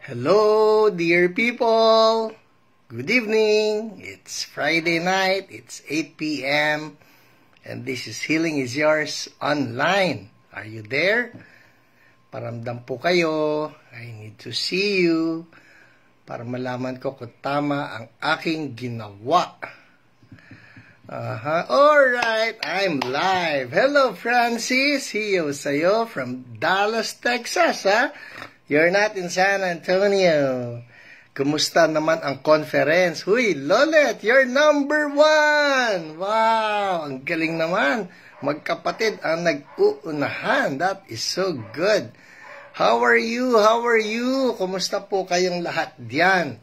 Hello, dear people. Good evening. It's Friday night. It's 8 p.m. And this is Healing is Yours online. Are you there? Paramdam po kayo. I need to see you para malaman ko kung tama ang aking ginawa. Alright, I'm live. Hello, Francis. Hiyo sa'yo from Dallas, Texas, ha? You're not in San Antonio. Kumusta naman ang conference? Huy, Lolet, you're number 1. Wow, ang galing naman. Magkapatid ang nag-uunahan. That is so good. How are you? How are you? Kumusta po kayong lahat diyan?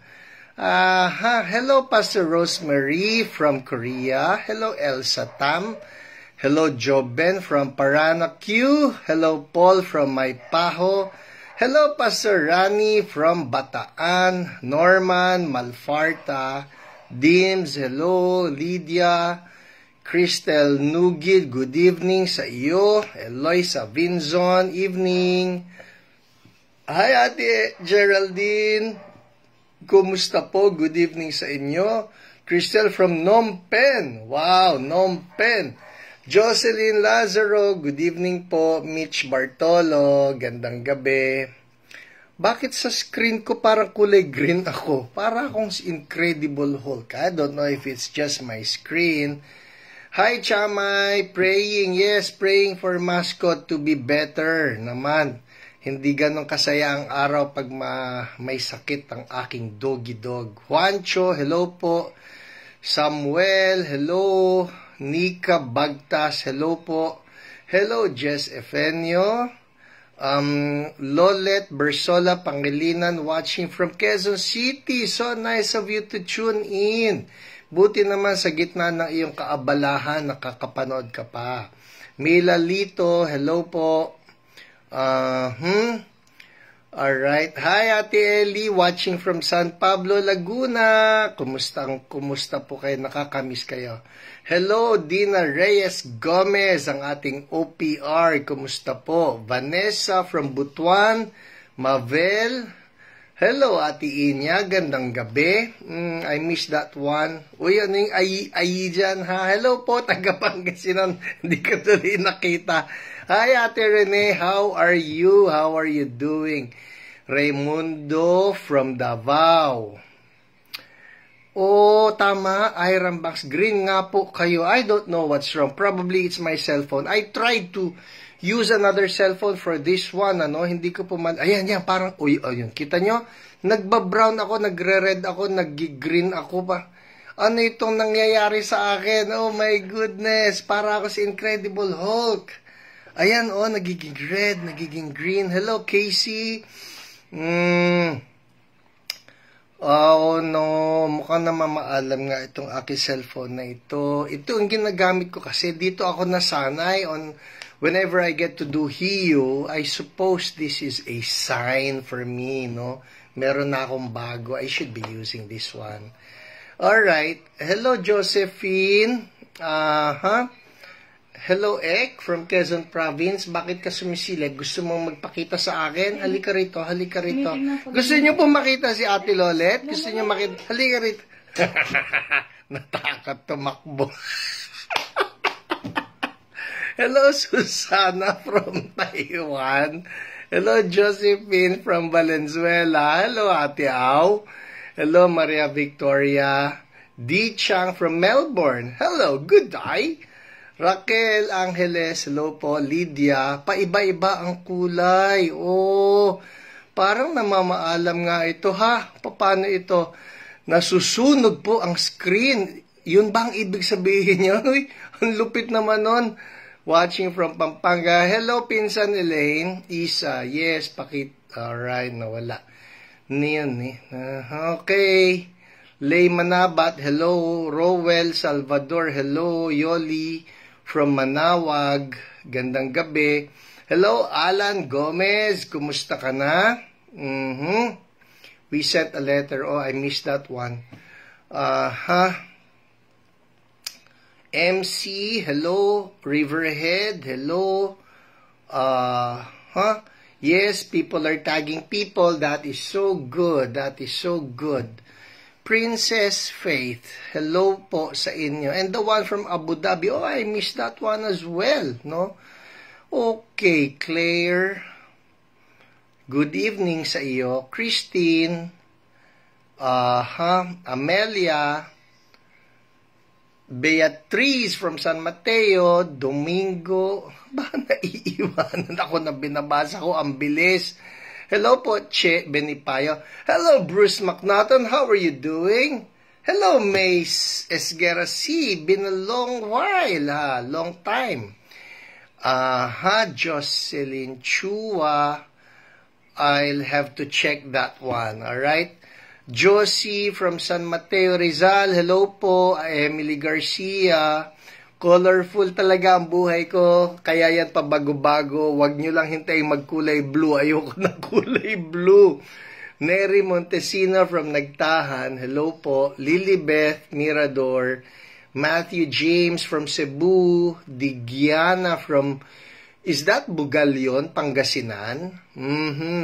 Hello, Pastor Rosemary from Korea. Hello, Elsa Tam. Hello, Joben from Paranaque. Hello, Paul from Maypaho. Hello, Pastor Rani from Bataan, Norman, Malfarta, Dims, hello, Lydia, Cristel Nugid, good evening sa iyo, Eloisa Vinzon, evening. Hi, Ate Geraldine, kumusta po? Good evening sa inyo. Cristel from Phnom Penh, wow, Phnom Penh. Jocelyn Lazaro, good evening po. Mitch Bartolo, gandang gabi. Bakit sa screen ko parang kulay green ako? Para akong Incredible Hulk. I don't know if it's just my screen. Hi, Chamay. Praying, yes, praying for mascot to be better naman. Hindi ganun kasaya ang araw pag may sakit ang aking doggy dog. Juancho, hello po. Samuel, hello. Nika Bagtas, hello po. Hello, Jess Efenio. Lolet Bersola Pangilinan watching from Quezon City. So nice of you to tune in. Buti naman sa gitna ng iyong kaabalahan, nakakapanood ka pa. Mila Lito, hello po. Alright. Hi, Ate Ellie, watching from San Pablo, Laguna. Kumusta po kayo? Nakakamiss kayo. Hello, Dina Reyes Gomez, ang ating OPR. Kumusta po? Vanessa from Butuan, Mavel. Hello, Ate Inya. Gandang gabi. I missed that one. Uy, ano yung ayi dyan, ha? Hello po, taga Pangasinan. Hindi ko tuloy nakita. Hi, Ate Rene. How are you? How are you doing? Raimundo from Davao. Oh, tama. Iron Box Green nga po kayo. I don't know what's wrong. Probably it's my cellphone. I tried to use another cellphone for this one. Hindi ko po ayan, parang, uy, ayun. Kita nyo? Nagba-brown ako, nagre-red ako, nag-green ako pa. Ano itong nangyayari sa akin? Oh my goodness. Para ako si Incredible Hulk. Ayan, nagiging red, nagiging green. Hello, Casey. Oh no, mukhang namamaalam nga itong aking cellphone na ito. Ito ang ginagamit ko kasi dito ako nasanay on whenever I get to do HIU. I suppose this is a sign for me, no? Meron na akong bago. I should be using this one. Alright. Hello, Josephine. Hello, Ek from Quezon Province. Bakit ka sumisilip? Gusto mong magpakita sa akin? Halika rito, halika rito. Gusto niyo po makita si Ate Lolet? Gusto niyo makita? Halika rito. Natakot tumakbo. Hello, Susana from Taiwan. Hello, Josephine from Valenzuela. Hello, Ate Au. Hello, Maria Victoria. D. Chang from Melbourne. Hello, good day. Raquel Angeles, hello po. Lydia, paiba-iba ang kulay. Oh, parang namamaalam nga ito, ha? Paano ito? Nasusunog po ang screen. Yun bang ibig sabihin niya? Uy, ang lupit naman nun. Watching from Pampanga. Hello, Pinsan Elaine. Isa, yes, alright, nawala. Niyan, eh. Okay. Lay Manabat, hello. Rowell Salvador, hello. Yoli from Manawag, gandang gabi. Hello, Alan Gomez, kumusta ka na? We sent a letter. Oh, I missed that one. MC, hello. Riverhead, hello. Yes, people are tagging people. That is so good. That is so good. Princess Faith, hello po sa inyo. And the one from Abu Dhabi, oh, I missed that one as well, no? Okay, Claire, good evening sa iyo. Christine, Amelia, Beatrice from San Mateo, Domingo, ba naiiwanan ako na binabasa ko, ang bilis. Hello po, Che Benipayo. Hello, Bruce McNaughton. How are you doing? Hello, Mace Esguerasi. Been a long while, ha? Long time. Jocelyn Chua. I'll have to check that one, alright? Josie from San Mateo, Rizal. Hello po. Emily Garcia. Colorful talaga ang buhay ko, kaya yan pa bago-bago. Huwag nyo lang hintayin magkulay blue. Ayoko na kulay blue. Neri Montesino from Nagtahan, hello po. Lilibeth Mirador. Matthew James from Cebu. Digiana from, is that Bugalyon, Pangasinan?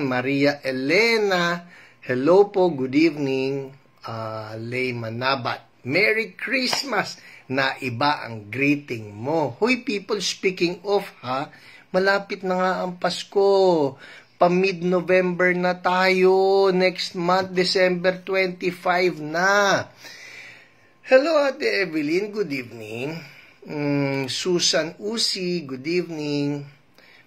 Maria Elena, hello po, good evening. Lay Manabat. Merry Christmas! Na iba ang greeting mo. Hoy people, speaking of ha, malapit na nga ang Pasko. Pa-mid-November na tayo. Next month, December 25 na. Hello Ate Evelyn, good evening. Susan Usi, good evening.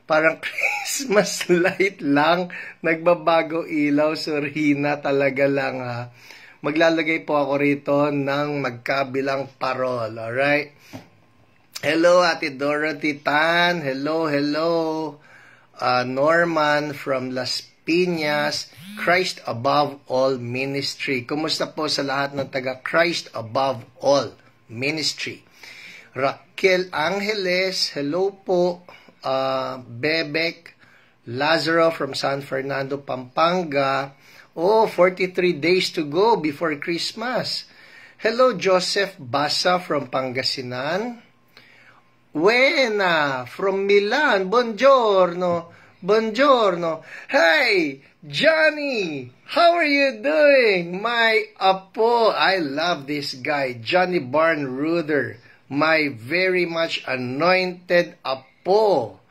Parang Christmas light lang. Nagbabago ilaw. Sorry na talaga lang ha. Maglalagay po ako rito ng magkabilang parol, alright? Hello, Ate Dorothy Tan. Hello, hello. Norman from Las Piñas, Christ Above All Ministry. Kumusta po sa lahat ng taga Christ Above All Ministry? Raquel Angeles, hello po. Bebek Lazaro from San Fernando, Pampanga. Oh, 43 days to go before Christmas. Hello, Joseph Basa from Pangasinan. Wena from Milan. Buongiorno. Buongiorno. Hey, Johnny. How are you doing? My apo. I love this guy, Johnny Barnruder. My very much anointed apo.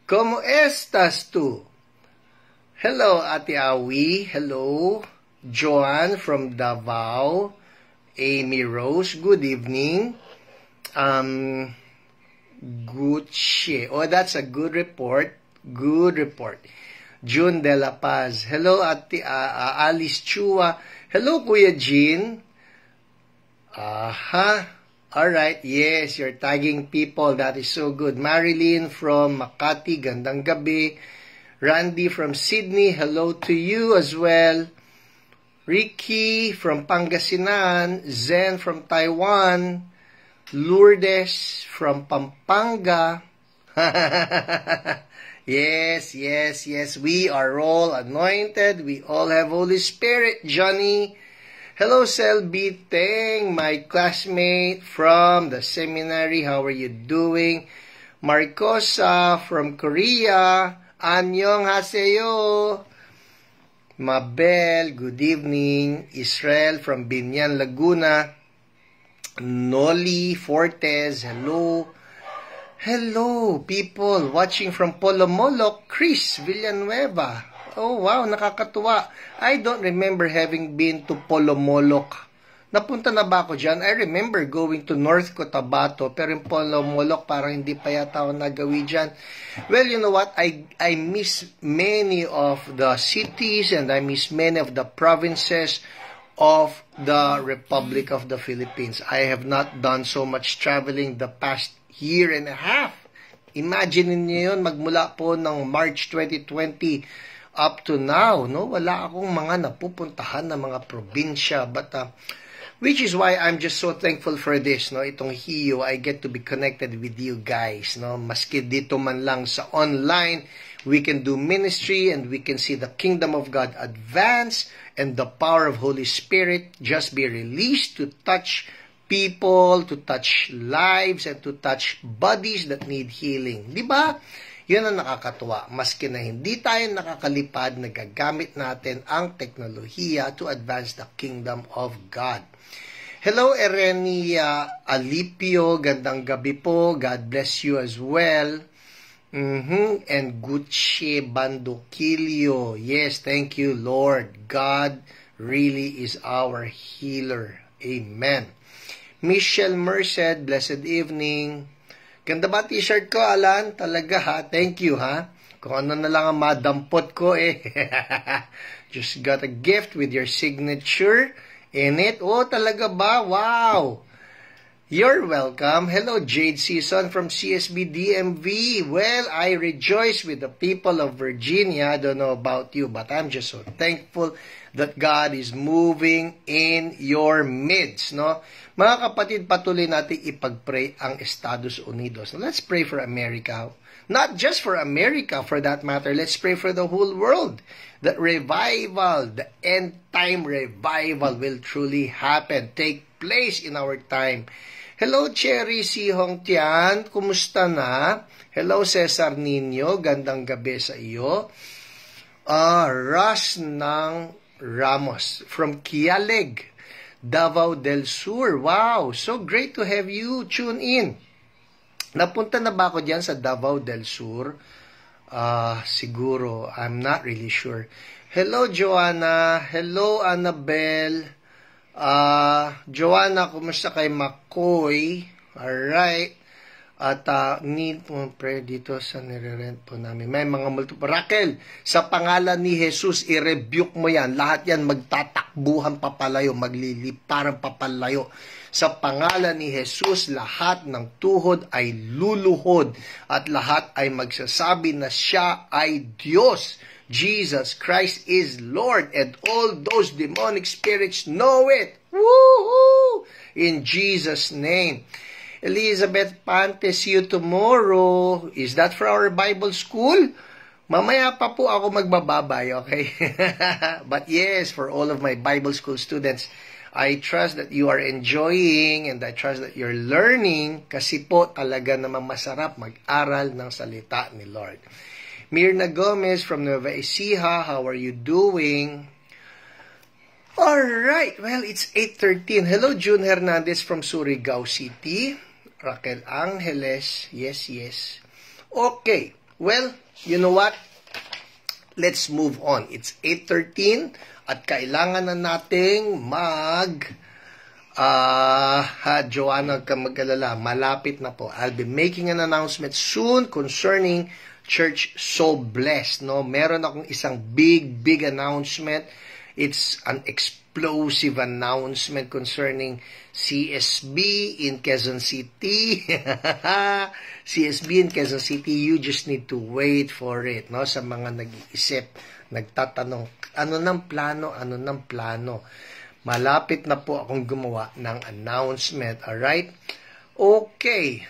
¿Cómo estás tú? Hello, Ate Awi. Hello. Joanne from Davao. Amy Rose. Good evening. Gucci. Oh, that's a good report. Good report. June De La Paz. Hello, Ate Alice Chua. Hello, Kuya Jean. Alright. Yes, you're tagging people. That is so good. Marilyn from Makati. Gandang gabi. Randy from Sydney, hello to you as well. Ricky from Pangasinan. Zen from Taiwan. Lourdes from Pampanga. Yes. We are all anointed. We all have Holy Spirit, Johnny. Hello, Selby Teng, my classmate from the seminary. How are you doing? Maricosa from Korea. Annyeonghaseyo. Mabel, good evening. Israel from Binyan, Laguna. Noli Fortes, hello. Hello, people watching from Polomolok. Chris Villanueva. Oh, wow, nakakatuwa. I don't remember having been to Polomolok. Napunta na ba ako dyan? I remember going to North Cotabato, pero yung Polomolok parang hindi pa yata ako nagawi dyan. Well, you know what? I miss many of the cities and I miss many of the provinces of the Republic of the Philippines. I have not done so much traveling the past year and a half. Imagine niyo yun, magmula po ng March 2020 up to now, no? Wala akong mga napupuntahan na mga probinsya, but which is why I'm just so thankful for this, no? Itong HIO, I get to be connected with you guys, no? Maski dito man lang sa online, we can do ministry and we can see the kingdom of God advance and the power of Holy Spirit just be released to touch people, to touch lives, and to touch bodies that need healing. Di ba? Yun ang nakakatuwa. Maski na hindi tayo nakakalipad, nagagamit natin ang teknolohiya to advance the kingdom of God. Hello, Erenia Alipio. Gandang gabi po. God bless you as well. And Gucci Bandokilio. Yes, thank you, Lord. God really is our healer. Amen. Michelle Merced, blessed evening. Ganda ba t-shirt ko, Alan? Talaga ha? Thank you ha? Kung ano na lang ang madampot ko eh. Just got a gift with your signature in it. Oh, talaga ba? Wow! You're welcome. Hello, Jade Season from CSB DMV. Well, I rejoice with the people of Virginia. I don't know about you, but I'm just so thankful that God is moving in your midst, no? Mga kapatid, patuloy natin ipag-pray ang Estados Unidos. Let's pray for America. Not just for America, for that matter. Let's pray for the whole world. That revival, the end-time revival will truly happen, take place in our time. Hello, Cherry Sihong Tian. Kumusta na? Hello, Cesar Nino. Gandang gabi sa iyo. Ras ng Ramos from Kialig, Davao del Sur. Wow, so great to have you tune in. Napunta na ba ako dyan sa Davao del Sur? Siguro, I'm not really sure. Hello, Joanna. Hello, Annabelle. Joanna, kumusta kay McCoy? Alright. At need po prayer dito sa nire-rent po namin. May mga multiple. Raquel, sa pangalan ni Jesus, i-rebuke mo yan. Lahat yan magtatakbuhan papalayo, magliliparang papalayo. Sa pangalan ni Jesus, lahat ng tuhod ay luluhod at lahat ay magsasabi na siya ay Diyos. Jesus Christ is Lord, and all those demonic spirits know it. Woohoo! In Jesus' name. Elizabeth Pante, see you tomorrow. Is that for our Bible school? Mamaya pa po ako magbababay, okay? But yes, for all of my Bible school students, I trust that you are enjoying and I trust that you're learning kasi po talaga namang masarap mag-aral ng salita ni Lord. Mirna Gomez from Nueva Ecija, how are you doing? Alright, well, it's 8:13. Hello, June Hernandez from Surigao City. Raquel Angeles, yes. Okay, well, you know what? Let's move on. It's 8:13 at kailangan na nating Joanna, ka mag-alala, malapit na po. I'll be making an announcement soon concerning Church So Blessed, no? Meron akong isang big announcement. It's an explosive announcement concerning CSB in Quezon City. CSB in Quezon City, you just need to wait for it, no? Sa mga nag-iisip, nagtatanong, ano ng plano? Malapit na po akong gumawa ng announcement, alright? Okay.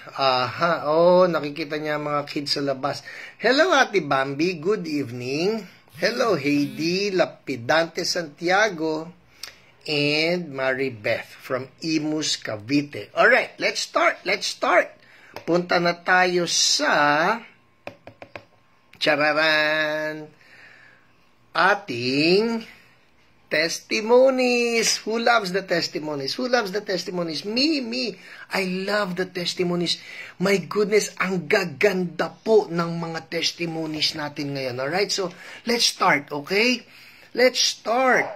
Nakikita niya mga kids sa labas. Hello, Ate Bambi. Good evening. Hello, Heidi Lapidante Santiago and Mary Beth from Imus, Cavite. Alright, let's start. Punta na tayo sa ating testimonies. Who loves the testimonies? Me. I love the testimonies. My goodness, ang gaganda po ng mga testimonies natin ngayon. Alright, so let's start, okay? Let's start.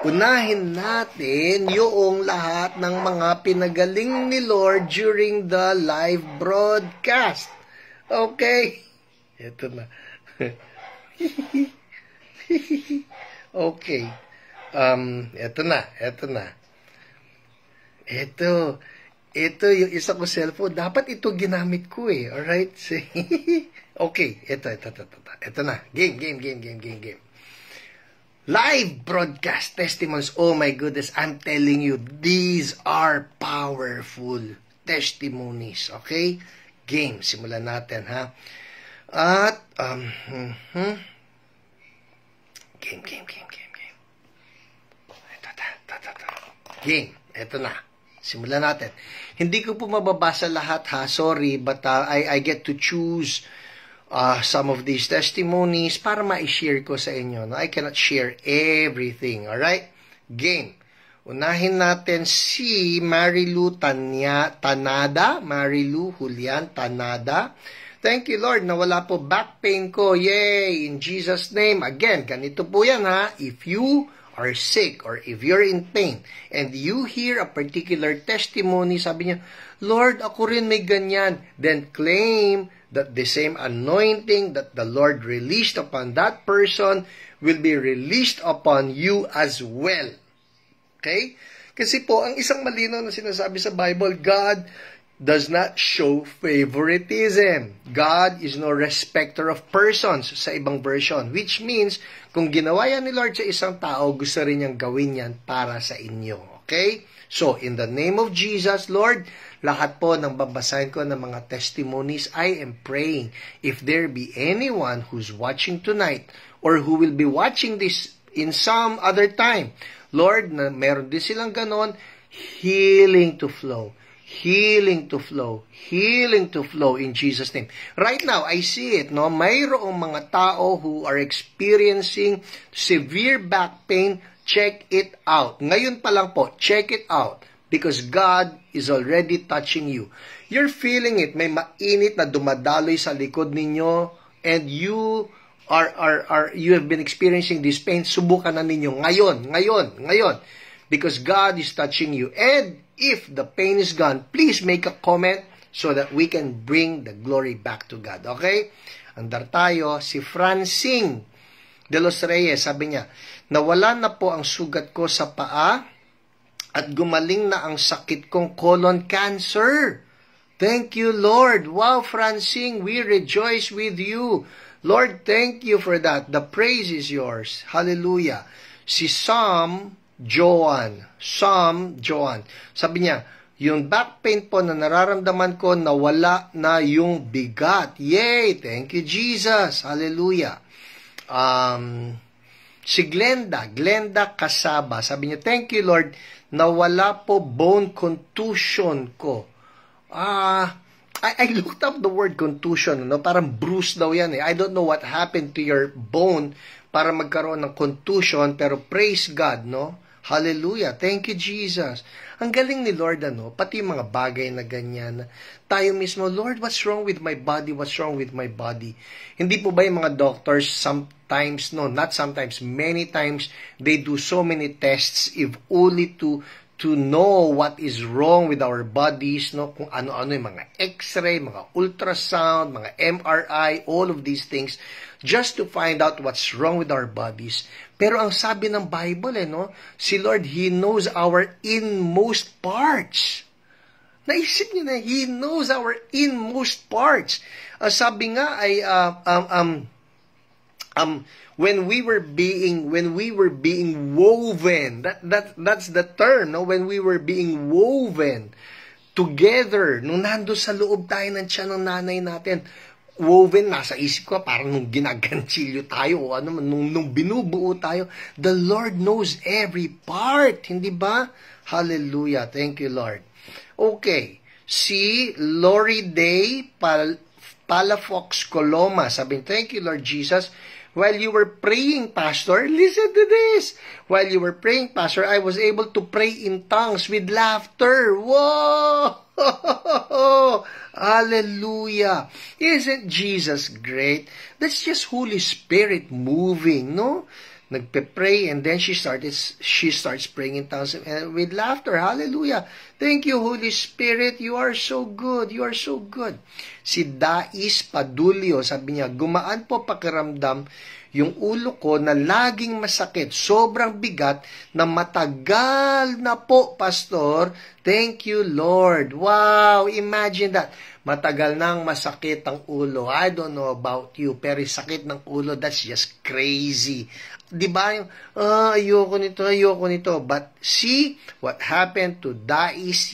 Unahin natin yung lahat ng mga pinagaling ni Lord during the live broadcast. Okay? Ito na. Okay. Eto na. Ito yung isa ko cellphone. Dapat ito ginamit ko eh. Alright? Okay. Ito na. Game. Live broadcast testimonies. Oh my goodness. I'm telling you, these are powerful testimonies. Okay? Game. Simulan natin, ha? At, Game. Ito na. Simulan natin. Hindi ko po mababasa lahat ha, sorry, but I get to choose some of these testimonies para ma-share ko sa inyo. No? I cannot share everything, alright? Game. Unahin natin si Marilu Tanada. Marilu Julian Tanada. Thank you, Lord, na wala po back pain ko. Yay! In Jesus' name. Again, ganito po yan ha. If you are sick or if you're in pain and you hear a particular testimony, sabi niya, Lord, ako rin may ganyan. Then claim that the same anointing that the Lord released upon that person will be released upon you as well. Okay? Kasi po, ang isang malinaw na sinasabi sa Bible, God does not show favoritism. God is no respecter of persons sa ibang version. Which means, kung ginawa yan ni Lord sa isang tao, gusto rin niyang gawin yan para sa inyo. Okay? So, in the name of Jesus, Lord, lahat po ng babasahin ko ng mga testimonies, I am praying, if there be anyone who's watching tonight, or who will be watching this in some other time, Lord, na meron din silang ganon, healing to flow. Healing to flow. Healing to flow in Jesus' name. Right now, I see it, no? Mayroong mga tao who are experiencing severe back pain. Check it out. Ngayon pa lang po, check it out. Because God is already touching you. You're feeling it. May mainit na dumadaloy sa likod ninyo. And you you have been experiencing this pain. Subukan na ninyo. Ngayon. Because God is touching you. And if the pain is gone, please make a comment so that we can bring the glory back to God. Okay? Andar tayo. Si Francine de los Reyes, sabi niya, nawala na po ang sugat ko sa paa at gumaling na ang sakit kong colon cancer. Thank you, Lord. Wow, Francine, we rejoice with you. Lord, thank you for that. The praise is yours. Hallelujah. Si Sam Joan. Sabi niya, yung back pain po na nararamdaman ko, nawala na yung bigat. Yay! Thank you, Jesus. Hallelujah. Si Glenda Kasaba, sabi niya, thank you, Lord, nawala po bone contusion ko. I looked up the word contusion, no? Parang bruise daw yan eh. I don't know what happened to your bone para magkaroon ng contusion, pero praise God, no? Hallelujah. Thank you, Jesus. Ang galing ni Lord, ano? Pati yung mga bagay na ganyan. Tayo mismo, Lord, what's wrong with my body? What's wrong with my body? Hindi po ba yung mga doctors sometimes, no, not sometimes, many times, they do so many tests if only to know what is wrong with our bodies, no? Kung ano-ano yung mga x-ray, mga ultrasound, mga MRI, all of these things, just to find out what's wrong with our bodies. Pero ang sabi ng Bible, no? Si Lord, He knows our inmost parts. Naisip niyo na, He knows our inmost parts. Sabi nga ay, when we were being woven, that's the term, no? When we were being woven together, nung nando sa loob tayo ng tiyan ng nanay natin, woven, nasa isip ko, parang nung ginaganchilyo tayo, o ano, nung binubuo tayo, the Lord knows every part, hindi ba? Hallelujah, thank you, Lord. Okay, si Lori Day Palafox Coloma, sabi, thank you, Lord Jesus. While you were praying, Pastor, listen to this. While you were praying, Pastor, I was able to pray in tongues with laughter. Whoa! Hallelujah. Isn't Jesus great? That's just Holy Spirit moving, no? Nagpe-pray and then she starts praying in tongues with laughter. Hallelujah. Thank you, Holy Spirit. You are so good. You are so good. Si Dais Padulio, sabi niya, gumaan po pakiramdam yung ulo ko na laging masakit, sobrang bigat, na matagal na po, Pastor. Thank you, Lord. Wow, imagine that. Matagal nang masakit ang ulo. I don't know about you, pero sakit ng ulo, that's just crazy. Diba yung, ayoko nito. But see what happened to Dais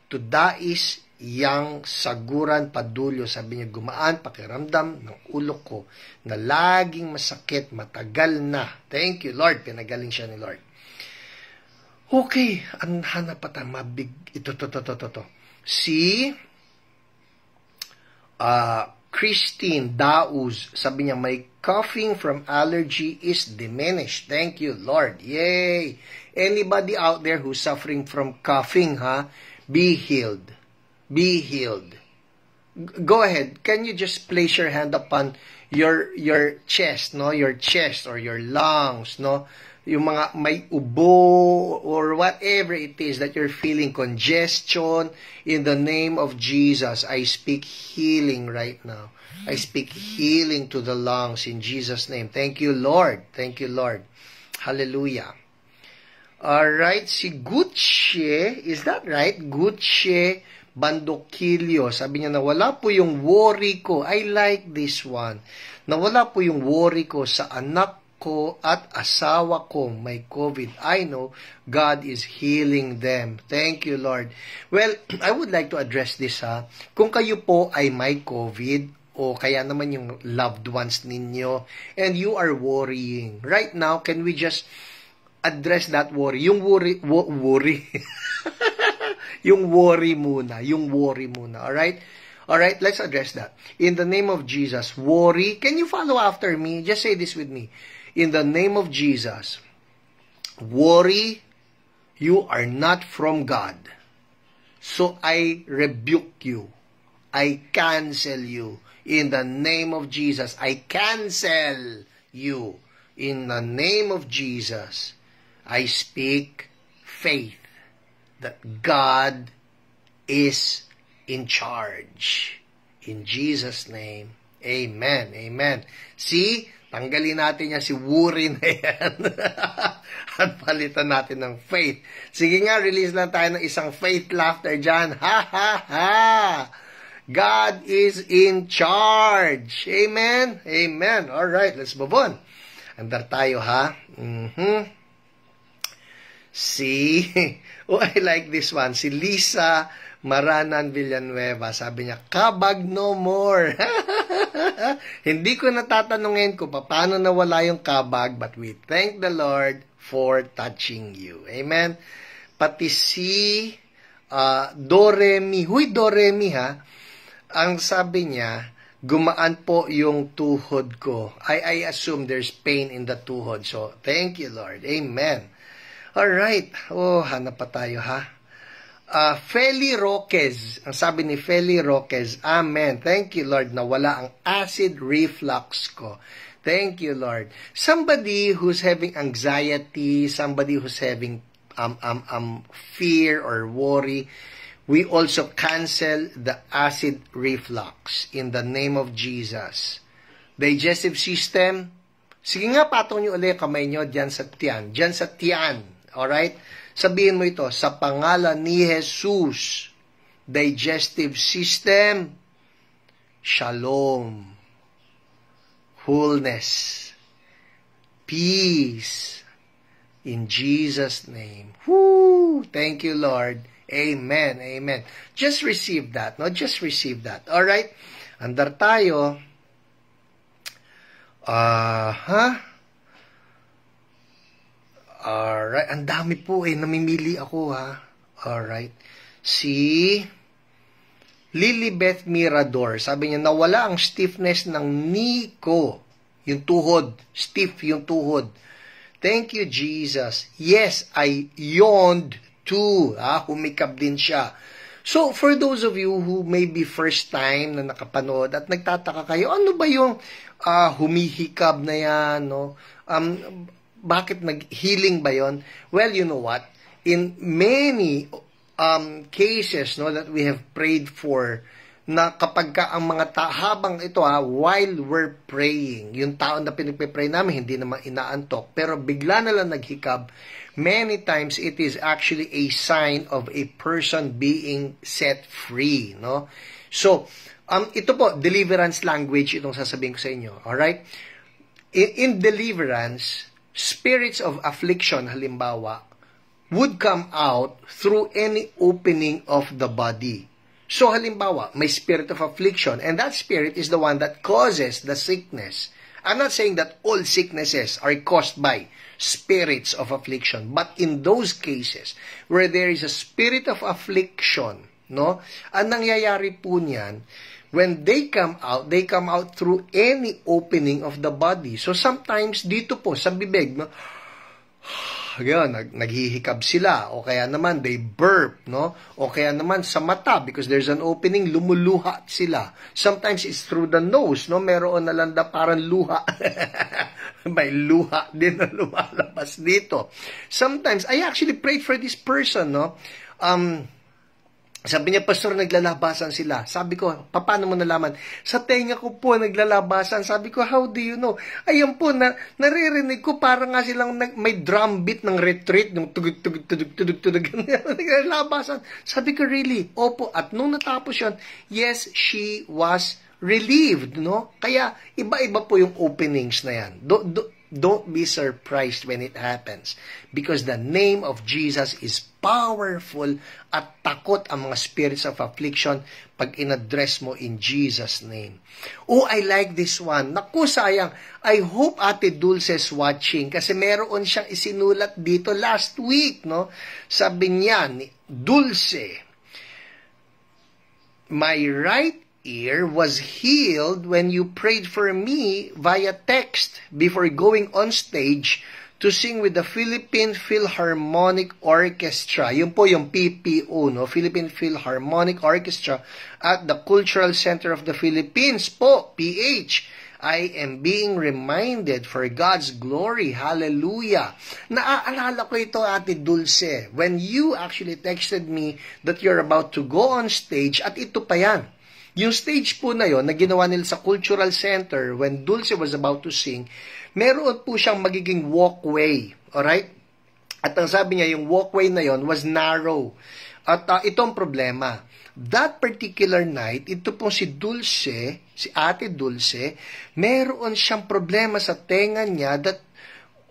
to Dais Yang Saguran Padulyo. Sabi niya, gumaan pakiramdam ng ulo ko na laging masakit, matagal na. Thank you, Lord. Pinagaling siya ni Lord. Okay, ang hanap pa tayo, ito. Si Christine Dauz, sabi niya, my coughing from allergy is diminished. Thank you, Lord. Yay! Anybody out there who's suffering from coughing, be healed. Be healed. Go ahead. Can you just place your hand upon your chest, no? Your chest or your lungs, no? Yung mga may ubo or whatever it is that you're feeling, congestion, in the name of Jesus, I speak healing right now. I speak healing to the lungs in Jesus' name. Thank you, Lord. Thank you, Lord. Hallelujah. Alright, si Gucci, is that right? Gucci Bandokilyo, sabi niya, nawala po yung worry ko. I like this one. Nawala po yung worry ko sa anak ko at asawa ko may COVID. I know God is healing them. Thank you, Lord. Well, I would like to address this, Kung kayo po ay may COVID, o kaya naman yung loved ones ninyo, and you are worrying. Right now, can we just address that worry? Yung worry. Yung worry muna. Alright? Alright, let's address that. In the name of Jesus, worry. Can you follow after me? Just say this with me. In the name of Jesus, worry, you are not from God. So I rebuke you. I cancel you. In the name of Jesus, I cancel you. In the name of Jesus, I speak faith that God is in charge. In Jesus' name, amen. Amen. See, tanggalin natin yan si worry na yan. At palitan natin ng faith. Sige nga, release lang tayo ng isang faith laughter dyan. Ha, ha, ha. God is in charge. Amen? Amen. Alright, let's move on. Andar tayo, ha? I like this one. Si Lisa Maranan Villanueva, sabi niya, kabag no more. Hindi ko natatanungin kung paano nawala yung kabag, but we thank the Lord for touching you. Amen? Pati si Doremi, Doremi ang sabi niya, gumaan po yung tuhod ko. I assume there's pain in the tuhod. So, thank you, Lord. Amen. Alright. Oh, hanap pa tayo, Feli Roquez. Ang sabi ni Feli Roquez, amen. Thank you, Lord, na wala ang acid reflux ko. Thank you, Lord. Somebody who's having anxiety, somebody who's having fear or worry, we also cancel the acid reflux in the name of Jesus. Digestive system, sige nga, patong nyo ulit kamay nyo dyan sa tiyan. Dyan sa tiyan. Alright? Sabihin mo ito, sa pangalan ni Jesus, digestive system, shalom, wholeness, peace, in Jesus' name. Woo! Thank you, Lord. Amen. Amen. Just receive that, no? Just receive that. Alright? Andar tayo. Alright. Ang dami po namimili ako, Alright. Si Lilibeth Mirador, sabi niya, nawala ang stiffness ng knee ko. Yung tuhod. Stiff yung tuhod. Thank you, Jesus. Yes, I yawned too. Humikab din siya. So, for those of you who may be first time na nakapanood at nagtataka kayo, ano ba yung humihikab na yan, no? Bakit nag-healing ba yon? Well, you know what? In many cases, no, that we have prayed for, na kapag ka ang mga habang ito while we're praying, yung tao na pinagpe-pray namin, hindi naman inaantok, pero bigla na lang naghikab, many times it is actually a sign of a person being set free, no? So, ito po, deliverance language, itong sasabihin ko sa inyo, alright? In deliverance, spirits of affliction, halimbawa, would come out through any opening of the body. So, halimbawa, may spirit of affliction, and that spirit is the one that causes the sickness. I'm not saying that all sicknesses are caused by spirits of affliction, but in those cases where there is a spirit of affliction, no, ang nangyayari po niyan, when they come out through any opening of the body. So sometimes dito po sa bibig, no, naghihikab sila, o kaya naman they burp, no? O kaya naman sa mata, because there's an opening, lumuluha sila. Sometimes it's through the nose, no? Meron na landa parang luha. May luha din na lumalabas dito. Sometimes, I actually prayed for this person, no? Sabi niya, Pastor, naglalabasan sila. Sabi ko, paano mo nalaman? Sa tenga ko po naglalabasan. Sabi ko, how do you know? Ayun po, naririnig ko, parang nga silang may drum beat ng retreat, ng tugug, naglalabasan. Sabi ko, really? Opo. At nung natapos yun, yes, she was relieved, no? Kaya, iba-iba po yung openings na yan. Don't be surprised when it happens, because the name of Jesus is powerful at takot ang mga spirits of affliction pag in-address mo in Jesus' name. Oh, I like this one. Naku, sayang. I hope Ate Dulce is watching kasi meron siyang isinulat dito last week, no? Sabi niya, Dulce, my right ear was healed when you prayed for me via text before going on stage to sing with the Philippine Philharmonic Orchestra. Yun po yung PPO, no? Philippine Philharmonic Orchestra at the Cultural Center of the Philippines po, PH. I am being reminded for God's glory. Hallelujah. Naaalala ko ito, Ate Dulce, when you actually texted me that you're about to go on stage, at ito pa yan. Yung stage po na yon na ginawa nila sa Cultural Center when Dulce was about to sing, meron po siyang magiging walkway. Alright? At ang sabi niya, yung walkway na yon was narrow. At itong problema. That particular night, ito po si Dulce, si Ate Dulce, meron siyang problema sa tenga niya that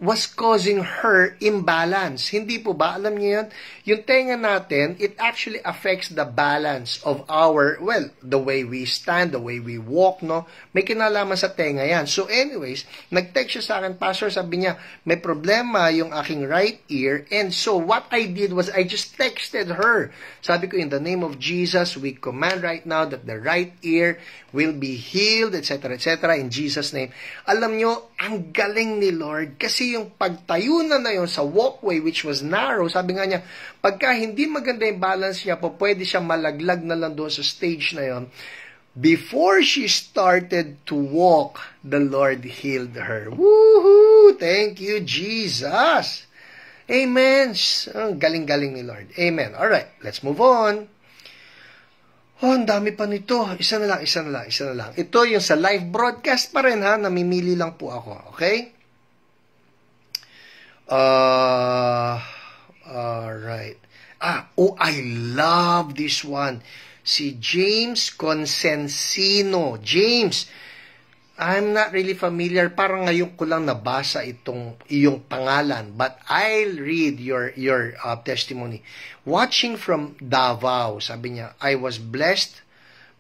was causing her imbalance. Hindi po ba? Alam niyo yun? Yung tenga natin, it actually affects the balance of our, well, the way we stand, the way we walk, no? May kinalaman sa tenga yan. So anyways, nag-text siya sa akin, Pastor, sabi niya, may problema yung aking right ear. And so what I did was I just texted her. Sabi ko, in the name of Jesus, we command right now that the right ear will be healed, etc., etc., in Jesus' name. Alam niyo, ang galing ni Lord kasi yung pagtayo na yun sa walkway which was narrow, sabi nga niya, pagka hindi maganda yung balance niya, pwede siya malaglag na lang doon sa stage na yun. Before she started to walk, the Lord healed her. Woohoo! Thank you, Jesus! Amen! Ang galing-galing ni Lord. Amen. Alright, let's move on. Oh, ang dami pa nito. Isa na lang. Ito yung sa live broadcast pa rin, ha? Namimili lang po ako. Okay? Alright. I love this one. Si James Consensino. James, I'm not really familiar. Parang ngayon ko lang nabasa iyong pangalan. But I'll read your testimony. Watching from Davao, sabi niya, I was blessed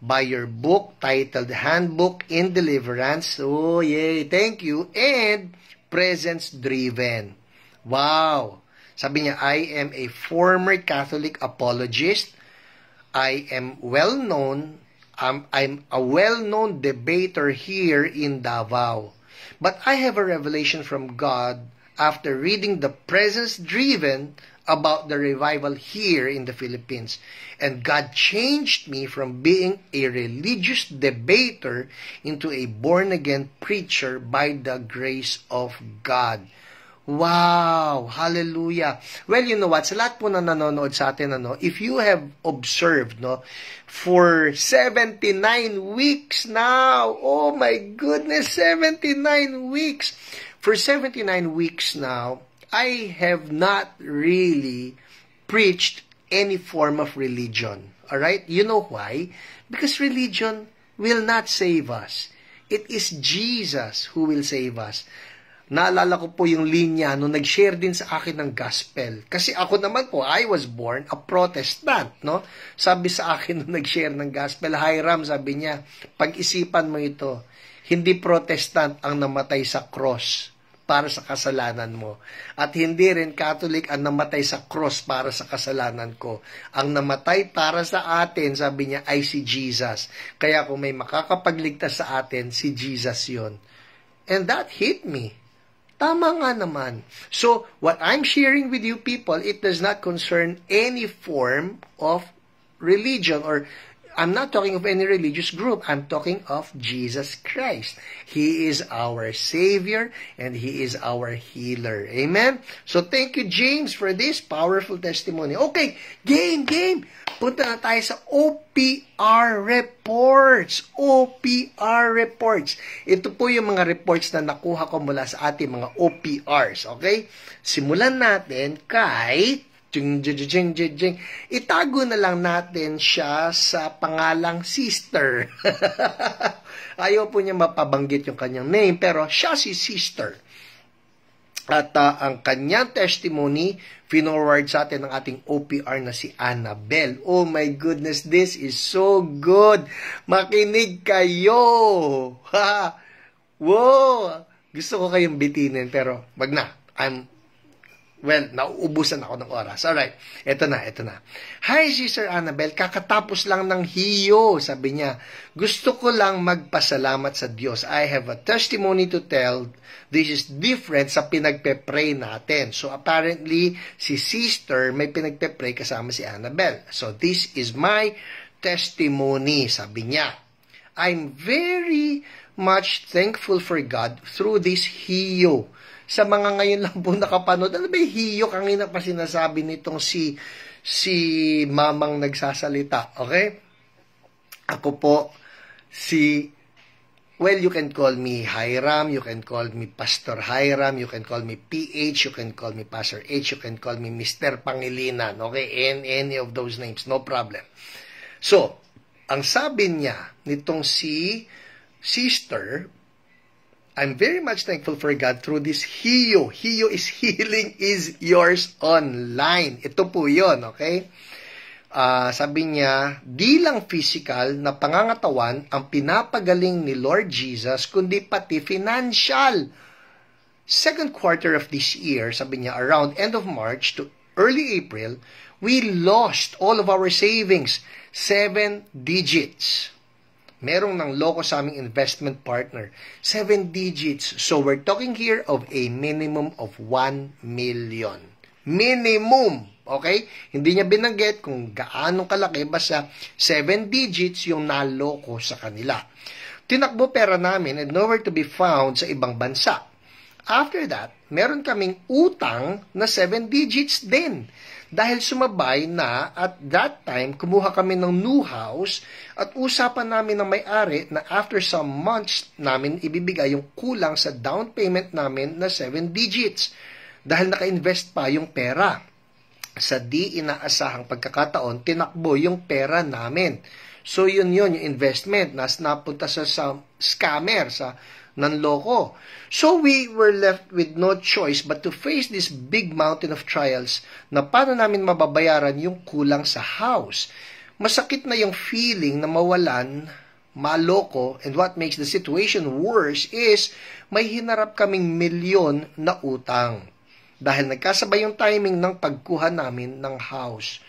by your book titled Handbook in Deliverance. Oh, yay. Thank you. And Presence Driven. Wow. Sabi niya, I am a former Catholic apologist. I am well-known. I'm a well-known debater here in Davao. But I have a revelation from God after reading the Presence Driven about the revival here in the Philippines. And God changed me from being a religious debater into a born-again preacher by the grace of God. Wow! Hallelujah! Well, you know what? Sa lahat po na nanonood sa atin, if you have observed, for 79 weeks now, oh my goodness, 79 weeks! For 79 weeks now, I have not really preached any form of religion. Alright? You know why? Because religion will not save us. It is Jesus who will save us. Naalala ko po yung linya nung nag-share din sa akin ng gospel. Kasi ako naman po, I was born a Protestant, no? Sabi sa akin nung nag-share ng gospel, Hiram, sabi niya, pag-isipan mo ito, Hindi Protestant ang namatay sa cross para sa kasalanan mo. At hindi rin Catholic ang namatay sa cross para sa kasalanan ko. Ang namatay para sa atin, sabi niya, ay si Jesus. Kaya kung may makakapagligtas sa atin, si Jesus yon. And that hit me. Tama nga naman. So, what I'm sharing with you people, it does not concern any form of religion, or I'm not talking of any religious group. I'm talking of Jesus Christ. He is our Savior and He is our healer. Amen? So thank you, James, for this powerful testimony. Okay, game. Punta na tayo sa OPR reports. OPR reports. Ito po yung mga reports na nakuha ko mula sa ating mga OPRs. Okay? Simulan natin kay itago na lang natin siya sa pangalang sister. Ayaw po niya mapabanggit yung kanyang name, pero siya si sister. At ang kanyang testimony, finorward sa atin ng ating OPR na si Annabel. Oh my goodness, this is so good. Makinig kayo. Wow! Gusto ko kayong bitinin, pero wag na. Nauubusan ako ng oras. Alright, eto na. Hi, Sister Annabel, kakatapos lang ng hiyo, sabi niya. Gusto ko lang magpasalamat sa Diyos. I have a testimony to tell. This is different sa pinagpe-pray natin. So, apparently, si Sister may pinagpe-pray kasama si Annabel. So, this is my testimony, sabi niya. I'm very much thankful for God through this hiyo. Sa mga ngayon lang po nakapanood, ano ba yung hiyo? Kanina pa sinasabi nitong si mamang nagsasalita. Okay? Ako po, you can call me Hiram, you can call me Pastor Hiram, you can call me PH, you can call me Pastor H, you can call me Mr. Pangilinan. Okay? Any of those names, no problem. So, ang sabi niya nitong si Sister, I'm very much thankful for God through this hiyo. Hiyo is healing is yours online. Ito po yun, okay? Sabi niya, di lang physical na pangangatawan ang pinapagaling ni Lord Jesus, kundi pati financial. Second quarter of this year, sabi niya, around end of March to early April, we lost all of our savings, 7 digits. Merong nang loko sa aming investment partner. 7 digits. So, we're talking here of a minimum of 1 million. Minimum. Okay? Hindi niya binanggit kung gaano kalaki, basta 7 digits yung naloko sa kanila. Tinakbo pera namin and nowhere to be found sa ibang bansa. After that, meron kaming utang na 7 digits din. Dahil sumabay na at that time, kumuha kami ng new house at usapan namin ng may-ari na after some months namin ibibigay yung kulang sa down payment namin na 7 digits. Dahil naka-invest pa yung pera. Sa di inaasahang pagkakataon, tinakbo yung pera namin. So yun yung investment na napunta sa scammer, sa nanloko. So we were left with no choice but to face this big mountain of trials na paano namin mababayaran yung kulang sa house. Masakit na yung feeling na mawalan, maloko, and what makes the situation worse is may hinarap kaming milyon na utang. Dahil nagkasabay yung timing ng pagkuha namin ng house.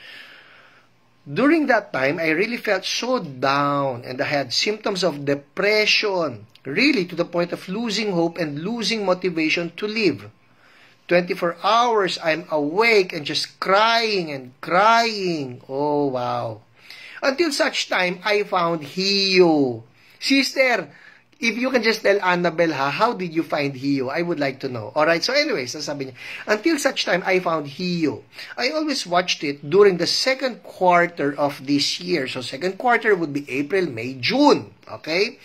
During that time, I really felt so down and I had symptoms of depression, really to the point of losing hope and losing motivation to live. 24 hours, I'm awake and just crying and crying. Oh, wow. Until such time, I found hiyo. Sister, if you can just tell Annabel, how did you find hiyo? I would like to know. Alright, so anyways, sasabi niya, until such time, I found hiyo. I always watched it during the second quarter of this year. So second quarter would be April, May, June. Okay?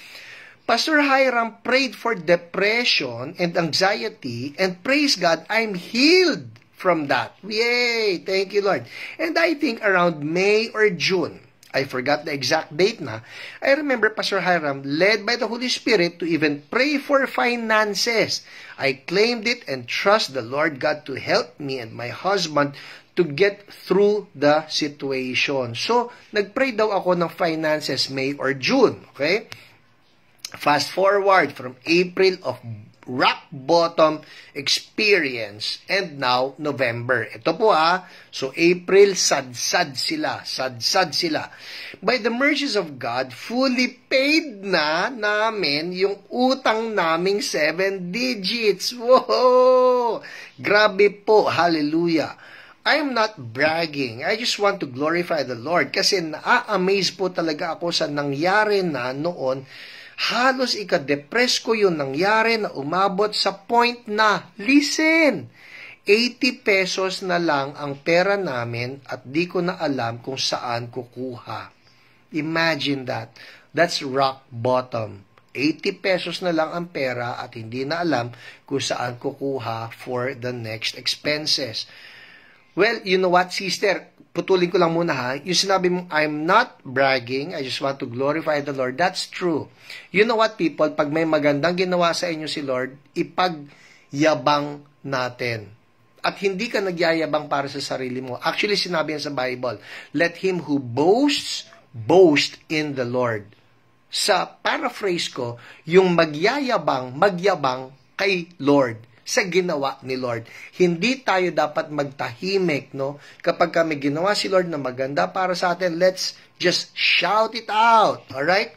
Pastor Hiram prayed for depression and anxiety, and praise God, I'm healed from that. Yay! Thank you, Lord. And I think around May or June, I forgot the exact date na, I remember Pastor Hiram led by the Holy Spirit to even pray for finances. I claimed it and trust the Lord God to help me and my husband to get through the situation. So, nagpray daw ako ng finances May or June. Okay? Fast forward from April of rock bottom experience and now November. Ito po so April, sad-sad sila. By the mercies of God, fully paid na namin yung utang naming 7 digits. Whoa! Grabe po, hallelujah. I'm not bragging. I just want to glorify the Lord kasi na-amaze po talaga ako sa nangyari na noon. Halos ika-depress ko yung nangyari na umabot sa point na, listen, 80 pesos na lang ang pera namin at di ko na alam kung saan kukuha. Imagine that. That's rock bottom. 80 pesos na lang ang pera at hindi na alam kung saan kukuha for the next expenses. Well, you know what, sister? Putulin ko lang muna yung sinabi mo, I'm not bragging, I just want to glorify the Lord. That's true. You know what, people? Pag may magandang ginawa sa inyo si Lord, ipagyabang natin. At hindi ka nagyayabang para sa sarili mo. Actually, sinabi yan sa Bible, let him who boasts, boast in the Lord. Sa paraphrase ko, yung magyabang kay Lord. Sa ginawa ni Lord. Hindi tayo dapat magtahimik, no? Kapag kami ginawa si Lord na maganda para sa atin, let's just shout it out. Alright?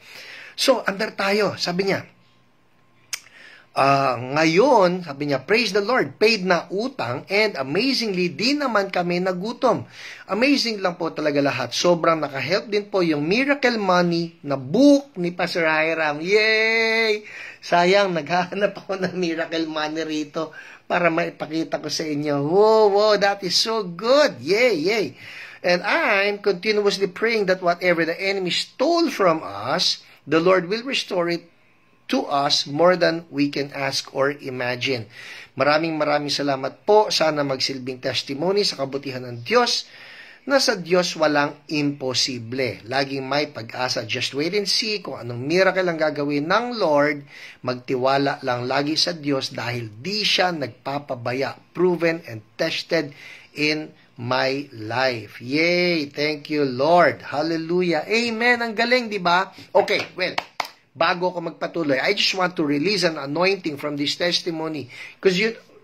So, under tayo. Sabi niya, ngayon, sabi niya, praise the Lord, paid na utang, and amazingly, di naman kami nagutom. Amazing lang po talaga lahat. Sobrang nakahelp din po yung Miracle Money na book ni Pastor Hiram. Yay! Sayang, naghahanap ako ng Miracle Money rito para maipakita ko sa inyo. Wow, that is so good. Yay. And I'm continuously praying that whatever the enemy stole from us, the Lord will restore it to us more than we can ask or imagine. Maraming salamat po. Sana magsilbing testimony sa kabutihan ng Diyos na sa Diyos walang imposible. Laging may pag-asa. Just wait and see kung anong miracle ang gagawin ng Lord. Magtiwala lang lagi sa Diyos dahil di siya nagpapabaya. Proven and tested in my life. Yay! Thank you, Lord. Hallelujah. Amen. Ang galing, di ba? Okay, well, bago ko magpatuloy, I just want to release an anointing from this testimony. Because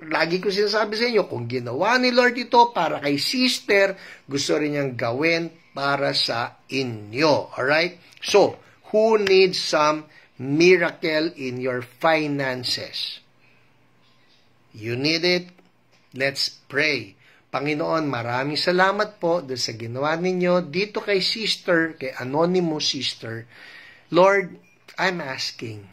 lagi ko sinasabi sa inyo, kung ginawa ni Lord ito para kay sister, gusto rin niyang gawin para sa inyo. Alright? So, who needs some miracle in your finances? You need it? Let's pray. Panginoon, maraming salamat po doon sa ginawa ninyo dito kay sister, kay anonymous sister. Lord, I'm asking,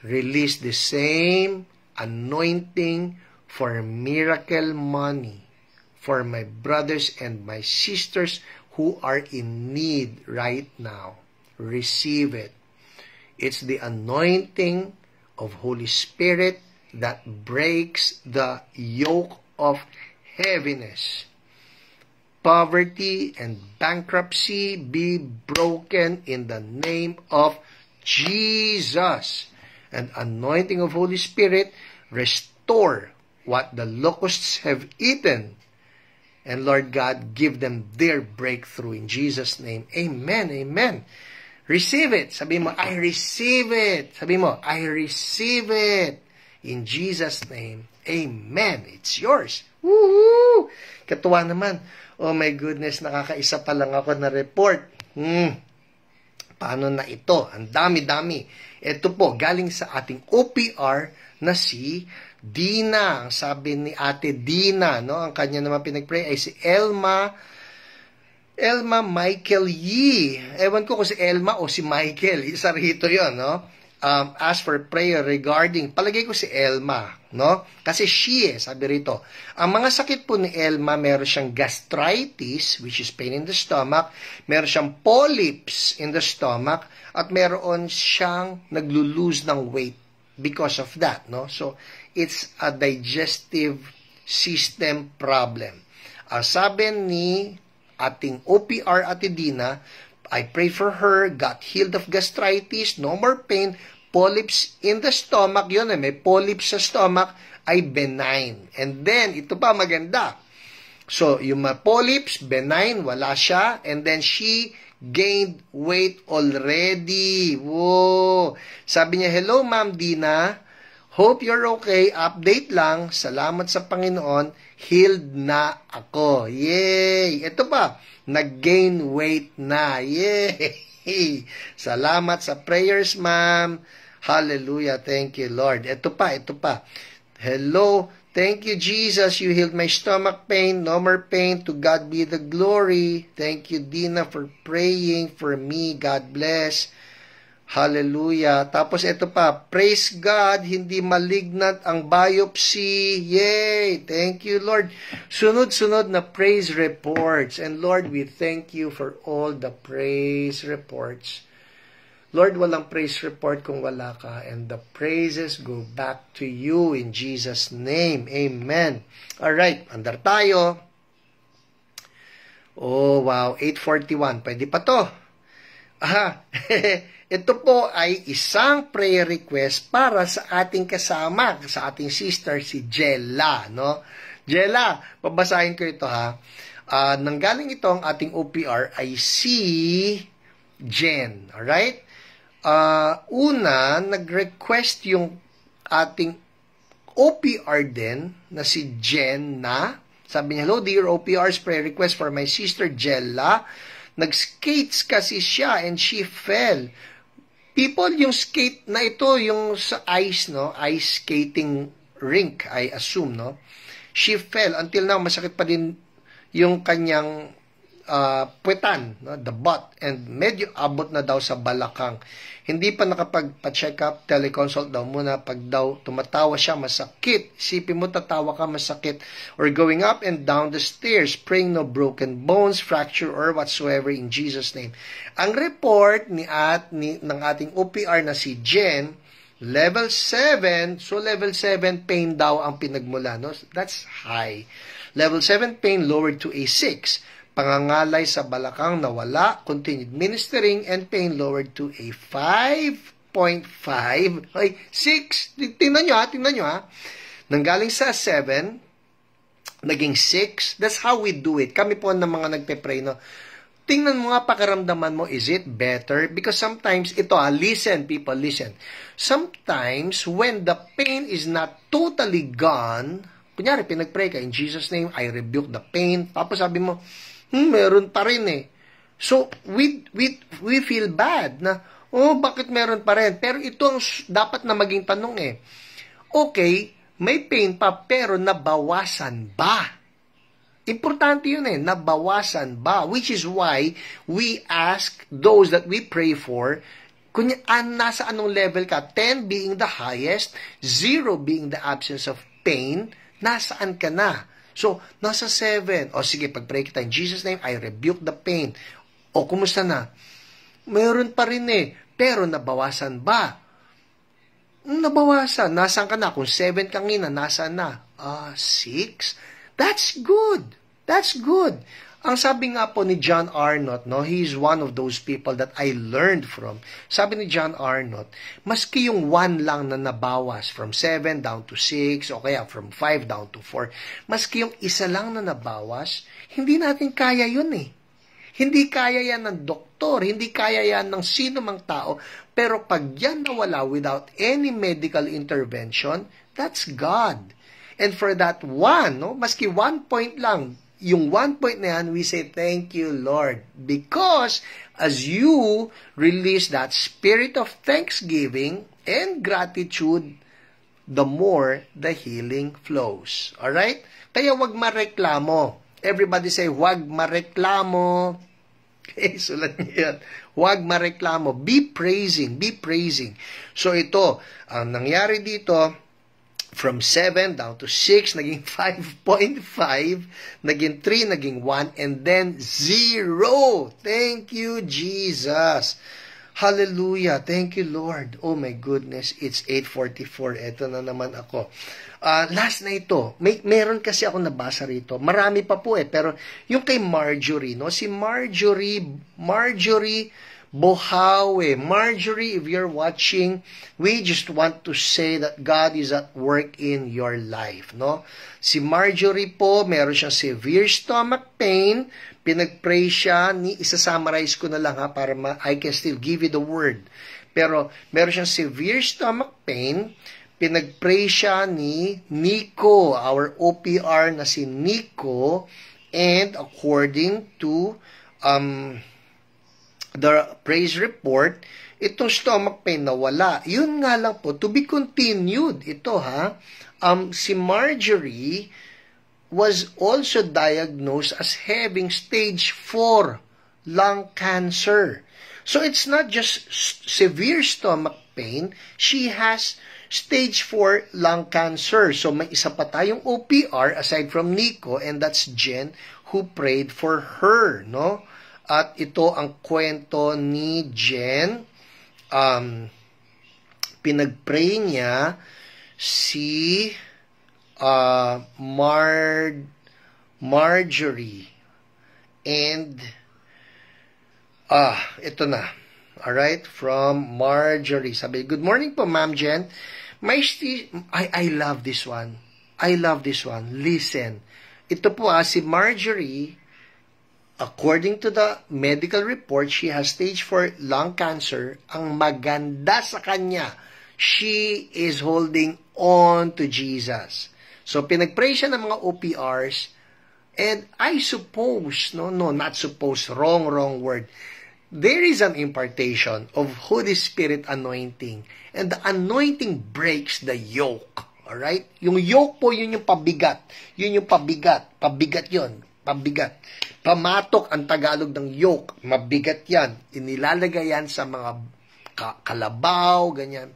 release the same anointing for miracle money for my brothers and my sisters who are in need right now. Receive it. It's the anointing of Holy Spirit that breaks the yoke of heaviness. Poverty and bankruptcy be broken in the name of Jesus. And anointing of Holy Spirit, restore what the locusts have eaten. And Lord God, give them their breakthrough in Jesus' name. Amen, amen. Receive it. Sabi mo, I receive it. Sabi mo, I receive it. In Jesus' name, amen. It's yours. Woohoo! Katuwa naman. Oh my goodness, nakakaisa pa lang ako na report. Paano na ito? Ang dami-dami. Ito po, galing sa ating OPR na si Dina. Ang sabi ni Ate Dina, no? Ang kanya naman pinag-pray ay si Elma Michael Yee. Ewan ko kung si Elma o si Michael. Isa rito yon, no? Ask for prayer regarding, palagay ko si Elma, no? Kasi sabi rito, ang mga sakit po ni Elma, meron siyang gastritis, which is pain in the stomach, meron siyang polyps in the stomach, at meron siyang naglo-lose ng weight because of that, no? So, it's a digestive system problem. Sabi ni ating OPR Ate Dina, I pray for her, got healed of gastritis, no more pain, polyps in the stomach, yun may polyps sa stomach, ay benign. And then, ito pa maganda. So, yung polyps, benign, wala siya, and then she gained weight already. Whoa! Sabi niya, hello Ma'am Dina. Hope you're okay. Update lang. Salamat sa Panginoon. Healed na ako. Yay! Ito pa, nag-gain weight na. Yay! Salamat sa prayers, ma'am. Hallelujah. Thank you, Lord. Ito pa. Hello. Thank you, Jesus. You healed my stomach pain. No more pain. To God be the glory. Thank you, Dina, for praying for me. God bless. Hallelujah. Tapos ito pa, praise God, hindi malignant ang biopsy. Yay! Thank you, Lord. Sunod-sunod na praise reports. And Lord, we thank you for all the praise reports. Lord, walang praise report kung wala ka. And the praises go back to you in Jesus' name. Amen. Alright, andar tayo. Oh, wow. 8:41. Pwede pa to. Ito po ay isang prayer request para sa ating kasama, sa ating sister, si Jella, no? Jella, babasahin ko ito, ha? Nanggaling ito ang ating OPR ay si Jen, alright? Una, nag-request yung ating OPR din, na si Jen na, sabi niya, hello dear OPR's prayer request for my sister Jella. Nag-skates kasi siya and she fell. People, yung skate na ito, yung sa ice, no? Ice skating rink, I assume, no? She fell. Until now, masakit pa din yung kanyang puwetan, no? The butt. And medyo abot na daw sa balakang. Hindi pa nakapagpa-check up, teleconsult daw muna. Pag daw tumatawa siya, masakit. Isipin mo, tatawa ka, masakit. Or going up and down the stairs, praying no broken bones, fracture, or whatsoever in Jesus' name. Ang report ng ating OPR na si Jen, level 7, so level 7 pain daw ang pinagmula, no? That's high. Level 7 pain lowered to a 6. Pangangalay sa balakang nawala, continued ministering, and pain lowered to a 5.5. Ay, 6. Tingnan nyo ha. Nanggaling sa 7, naging 6. That's how we do it. Kami po ng mga nagpe-pray, no? Tingnan mo nga, pakiramdaman mo, is it better? Because sometimes, listen people, listen. Sometimes, when the pain is not totally gone, kunyari, pinag-pray ka, in Jesus' name, I rebuke the pain. Tapos sabi mo, meron pa rin eh. So, we feel bad na, bakit meron pa rin? Pero ito ang dapat na maging tanong eh. Okay, may pain pa, pero nabawasan ba? Importante yun eh, nabawasan ba? Which is why we ask those that we pray for, nasa anong level ka? 10 being the highest, 0 being the absence of pain, nasaan ka na? So, nasa 7. O sige, pag-pray kita in Jesus' name, I rebuke the pain. O, kumusta na? Mayroon pa rin eh. Pero nabawasan ba? Nabawasan. Nasaan ka na? Kung 7 kang ina, nasaan na? 6? That's good. That's good. Ang sabi nga po ni John Arnott, no, he's one of those people that I learned from. Sabi ni John Arnott, maski yung 1 lang na nabawas from 7 down to 6 o kaya from 5 down to 4, maski yung isa lang na nabawas, hindi natin kaya yun eh. Hindi kaya yan ng doktor, hindi kaya yan ng sino mang tao, pero pag yan nawala without any medical intervention, that's God. And for that 1, no, maski 1 point lang, yung 1 point na yan, we say, thank you, Lord. Because as you release that spirit of thanksgiving and gratitude, the more the healing flows. Alright? Kaya wag mareklamo. Everybody say, wag mareklamo. Okay, sulat niyo yan. Wag mareklamo. Be praising. Be praising. So ito, ang nangyari dito, from 7 down to 6, naging 5.5, naging 3, naging 1, and then 0. Thank you, Jesus. Hallelujah. Thank you, Lord. Oh my goodness, it's 8:44. Ito na naman ako. Last na ito. Meron kasi ako nabasa rito. Marami pa po eh. Pero yung kay Marjorie, no? Si Marjorie Bohawe, Marjorie, if you're watching, we just want to say that God is at work in your life, no? Si Marjorie po, meron siyang severe stomach pain. Pinag-pray siya, isa-summarize ko na lang ha, para I can still give you the word. Pero meron siyang severe stomach pain. Pinag-pray siya ni Nico, our OPR na si Nico, and according to the praise report, itong stomach pain nawala. Yun nga lang po, to be continued. Ito ha, si Marjorie was also diagnosed as having stage 4 lung cancer. So it's not just severe stomach pain, she has stage 4 lung cancer. So may isa pa tayong OPR aside from Nico, and that's Jen who prayed for her, no? At ito ang kwento ni Jen. Pinag-pray niya si Marjorie. And ito na. Alright, from Marjorie. Sabi, good morning po, Ma'am Jen. I love this one. I love this one. Listen. Ito po si Marjorie, according to the medical report, she has stage 4 lung cancer. Ang maganda sa kanya, she is holding on to Jesus. So, pinag-pray siya ng mga OPRs, and I suppose, no, not suppose, wrong word. There is an impartation of Holy Spirit anointing, and the anointing breaks the yoke. Alright? Yung yoke po, yun yung pabigat. Yun yung pabigat. Pabigat yun. Pabigat. Pamatok ang Tagalog ng yoke. Mabigat yan. Inilalagay yan sa mga kalabaw, ganyan.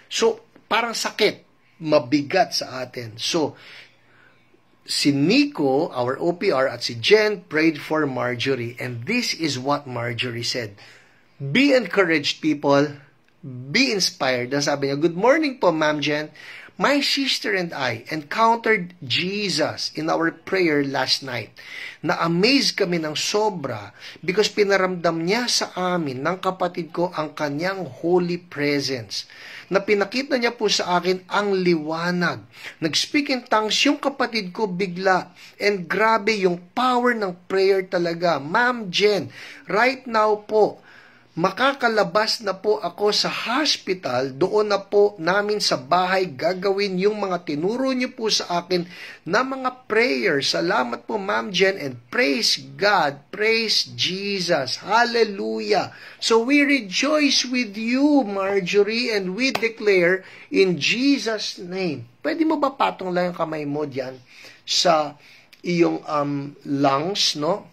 So, parang sakit. Mabigat sa atin. So, si Nico, our OPR, at si Jen prayed for Marjorie. And this is what Marjorie said. Be encouraged, people. Be inspired. And sabi niya, good morning po, Ma'am Jen. My sister and I encountered Jesus in our prayer last night. Na-amaze kami ng sobra because pinaramdam niya sa amin ng kapatid ko ang kanyang holy presence. Na pinakita niya po sa akin ang liwanag. Nag-speak in tongues yung kapatid ko bigla. And grabe yung power ng prayer talaga. Ma'am Jen, right now po, makakalabas na po ako sa hospital, doon na po namin sa bahay gagawin yung mga tinuro niyo po sa akin na mga prayer. Salamat po, Ma'am Jen, and praise God, praise Jesus. Hallelujah. So we rejoice with you, Marjorie, and we declare in Jesus' name. Pwede mo ba patong lang yung kamay mo diyan sa iyong lungs, no?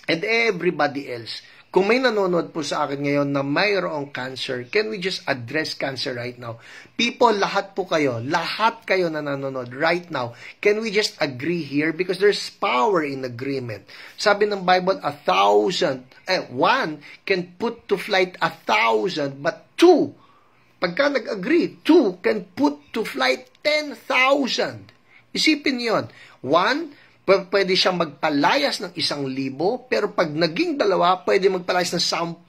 And everybody else. Kung may nanonood po sa akin ngayon na mayroong cancer, can we just address cancer right now? People, lahat po kayo, lahat kayo na nanonood right now, can we just agree here? Because there's power in agreement. Sabi ng Bible, 1,000, one can put to flight 1,000, but two, pagka nag-agree, two can put to flight 10,000. Isipin yon. One, pwede siyang magpalayas ng 1,000, pero pag naging dalawa, pwede magpalayas ng 10,000.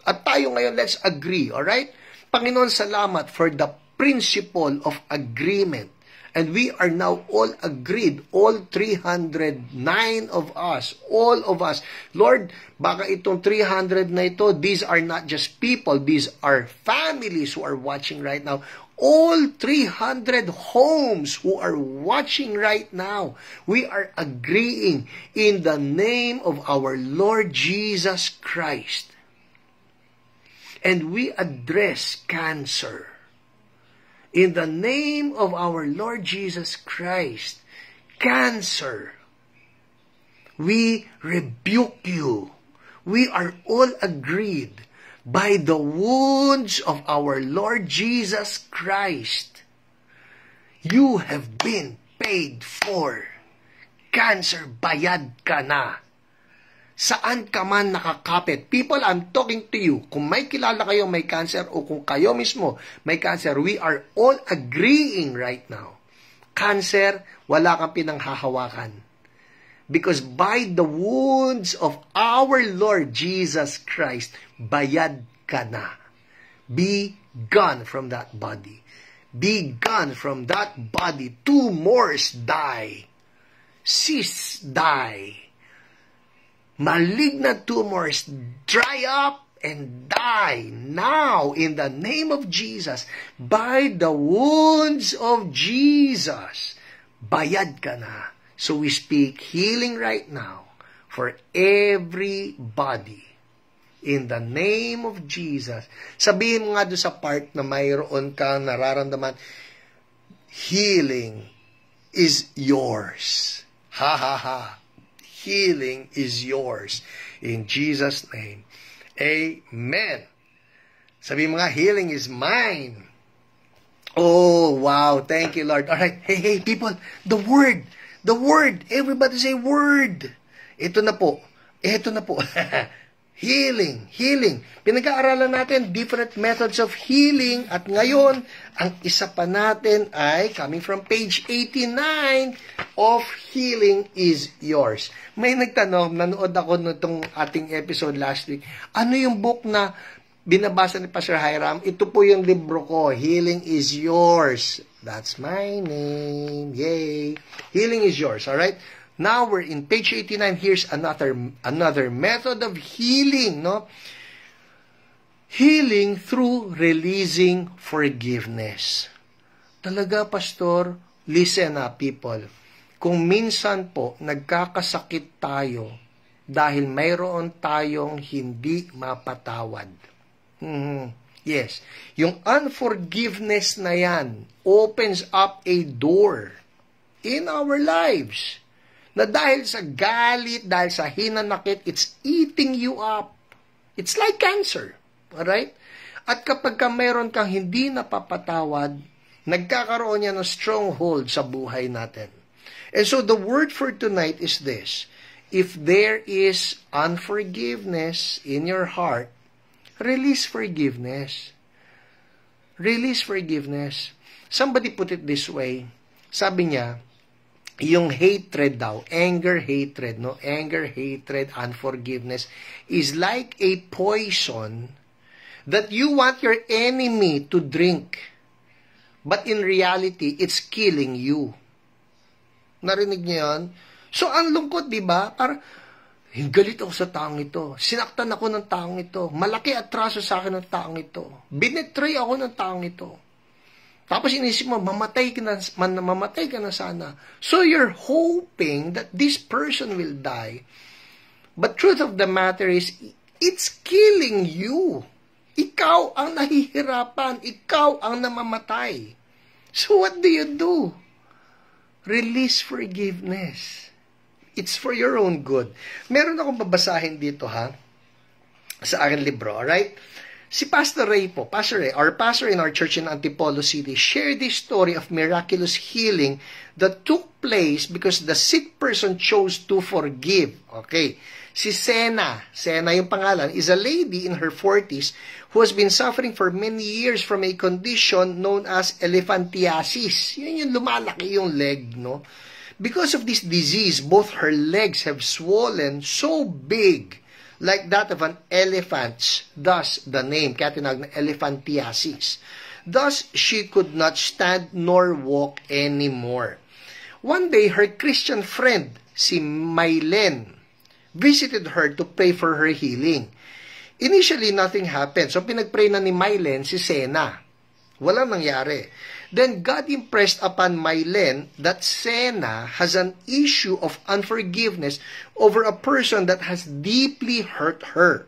At tayo ngayon, let's agree, alright? Panginoon, salamat for the principle of agreement. And we are now all agreed, all 309 of us, all of us. Lord, baka itong 300 na ito, these are not just people, these are families who are watching right now. All 300 homes who are watching right now, we are agreeing in the name of our Lord Jesus Christ. And we address cancer. In the name of our Lord Jesus Christ, cancer, we rebuke you. We are all agreed by the wounds of our Lord Jesus Christ. You have been paid for. Cancer, bayad ka na. Saan ka man nakakapit. People, I'm talking to you. Kung may kilala kayo may cancer o kung kayo mismo may cancer, we are all agreeing right now. Cancer, wala kang pinanghahawakan. Because by the wounds of our Lord Jesus Christ, bayad ka na. Be gone from that body. Be gone from that body. Tumors die. Cysts die. Malignant tumors dry up and die now in the name of Jesus. By the wounds of Jesus, bayad ka na. So we speak healing right now for everybody. In the name of Jesus. Sabihin mo nga doon sa part na mayroon kang nararamdaman, healing is yours. Ha ha ha. Healing is yours. In Jesus' name. Amen. Sabihin mo nga, healing is mine. Oh, wow. Thank you, Lord. All right. Hey, people. The word. The word. Everybody say word. Ito na po. Healing. Pinag-aaralan natin different methods of healing. At ngayon, ang isa pa natin ay coming from page 89 of Healing is Yours. May nagtanong, nanood ako nitong ating episode last week. Ano yung book na binabasa ni Pastor Hiram? Ito po yung libro ko, Healing is Yours. That's my name. Yay! Healing is yours, all right? Now we're in page 89. Here's another method of healing, no? Healing through releasing forgiveness. Talaga, Pastor, listen na, people. Kung minsan po nagkakasakit tayo dahil mayroon tayong hindi mapatawad. Yes. Yung unforgiveness na yan opens up a door in our lives. Na dahil sa galit, dahil sa hinanakit, it's eating you up. It's like cancer. Alright? At kapag mayroon kang hindi napapatawad, nagkakaroon yan ng stronghold sa buhay natin. And so the word for tonight is this. If there is unforgiveness in your heart, release forgiveness. Release forgiveness. Somebody put it this way. Sabi niya, yung hatred daw, anger, hatred, no? Anger, hatred, unforgiveness is like a poison that you want your enemy to drink. But in reality, it's killing you. Narinig niyo yun? So, ang lungkot, di ba? Parang, galit ako sa taong ito. Sinaktan ako ng taong ito. Malaki atraso sa akin ng taong ito. Binetray ako ng taong ito. Tapos inisip mo, mamatay ka na sana. So you're hoping that this person will die. But truth of the matter is, it's killing you. Ikaw ang nahihirapan. Ikaw ang namamatay. So what do you do? Release forgiveness. It's for your own good. Meron akong babasahin dito, ha? Sa aking libro, alright? Si Pastor Ray po, our pastor in our church in Antipolo City, shared this story of miraculous healing that took place because the sick person chose to forgive. Okay. Si Sena yung pangalan, is a lady in her 40s who has been suffering for many years from a condition known as elephantiasis. Yan yung lumalaki yung leg, no? Because of this disease, both her legs have swollen so big, like that of an elephant, thus the name, kaya tinawag na elephantiasis. Thus, she could not stand nor walk anymore. One day, her Christian friend, si Mylen, visited her to pray for her healing. Initially, nothing happened. So, pinagpray na ni Mylen si Sena. Walang nangyari. Then, God impressed upon Mylen that Sena has an issue of unforgiveness over a person that has deeply hurt her.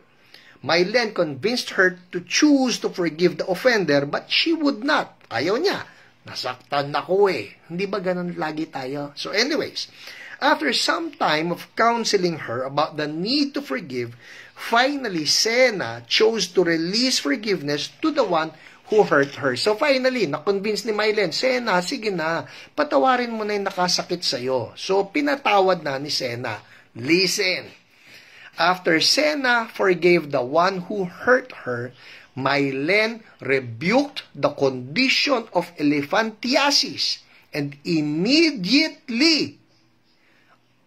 Mylen convinced her to choose to forgive the offender, but she would not. Ayaw niya. Nasaktan ako eh. Hindi ba ganun lagi tayo? So anyways, after some time of counseling her about the need to forgive, finally, Sena chose to release forgiveness to the one who hurt her. So finally, na-convince ni Mylen, Sena, sige na, patawarin mo na yung nakasakit sa'yo. So pinatawad na ni Sena. Listen. After Sena forgave the one who hurt her, Mylen rebuked the condition of elephantiasis, and immediately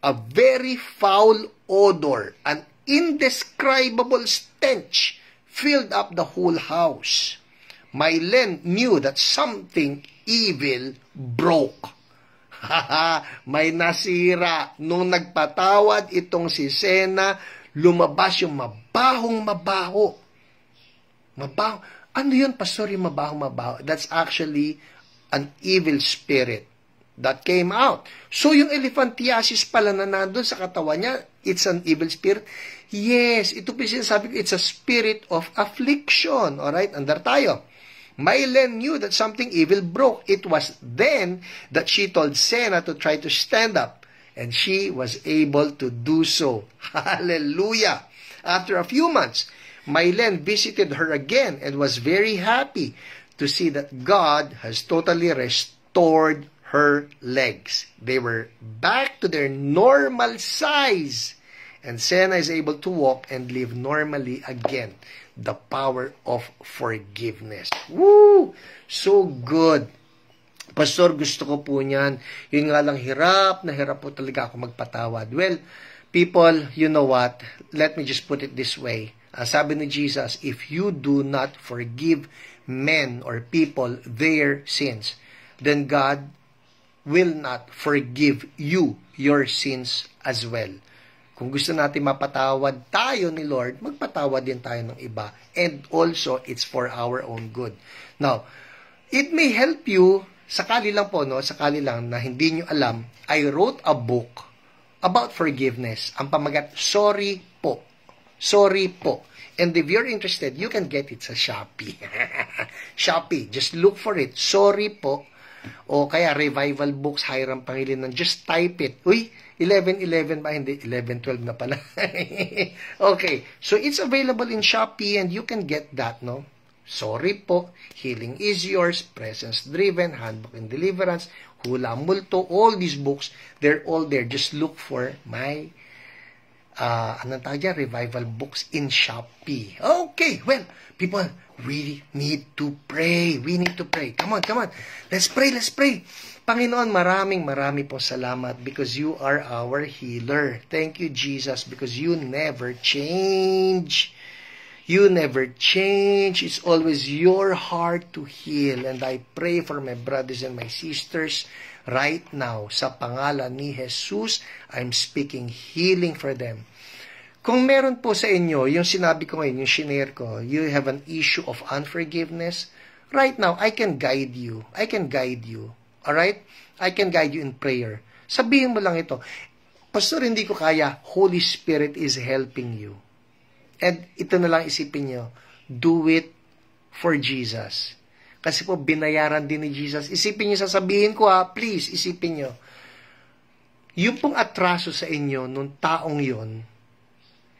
a very foul odor, an indescribable stench filled up the whole house. Mylen knew that something evil broke. May nasira. Nung nagpatawad itong si Sena, lumabas yung mabahong-mabaho. Mabaho. Ano yun, Pastor, yung mabahong-mabaho? That's actually an evil spirit that came out. So, yung elephantiasis pala na nandun sa katawan niya, it's an evil spirit. Yes, ito po sinasabi ko, it's a spirit of affliction. Alright, andar tayo. Mylen knew that something evil broke. It was then that she told Sena to try to stand up. And she was able to do so. Hallelujah! After a few months, Mylen visited her again and was very happy to see that God has totally restored her legs. They were back to their normal size. And Sena is able to walk and live normally again. The power of forgiveness. Woo! So good. Pastor, gusto ko po niyan. Yun nga lang, hirap na hirap po talaga ako magpatawad. Well, people, you know what? Let me just put it this way. Sabi ni Jesus, if you do not forgive men or people their sins, then God will not forgive you your sins as well. Kung gusto natin mapatawad tayo ni Lord, magpatawad din tayo ng iba. And also, it's for our own good. Now, it may help you, sakali lang po, no? Sakali lang na hindi nyo alam, I wrote a book about forgiveness. Ang pamagat, Sorry Po. Sorry Po. And if you're interested, you can get it sa Shopee. Shopee, just look for it. Sorry Po. O kaya Revival Books, Hiram Pangilinan. Just type it. Uy, 11:11 ba? Hindi, 11:12 na pala. Okay, so it's available in Shopee and you can get that, no? Sorry Po, Healing is Yours, Presence Driven, Handbook in Deliverance, Hula Multo, all these books, they're all there. Just look for my anong tawag dyan? Revival Books in Shopee. Okay, well, people, we need to pray. We need to pray. Come on, come on. Let's pray, let's pray. Panginoon, marami po salamat because you are our healer. Thank you, Jesus, because you never change. You never change. It's always your heart to heal. And I pray for my brothers and my sisters right now. Sa pangalan ni Jesus, I'm speaking healing for them. Kung meron po sa inyo, yung sinabi ko ngayon, yung shinare ko, you have an issue of unforgiveness, right now, I can guide you. I can guide you. Alright? I can guide you in prayer. Sabihin mo lang ito, Pastor, hindi ko kaya. Holy Spirit is helping you. And ito na lang isipin nyo, do it for Jesus. Kasi po, binayaran din ni Jesus. Isipin nyo, sasabihin ko please, isipin nyo. Yung pong atraso sa inyo, nung taong yon,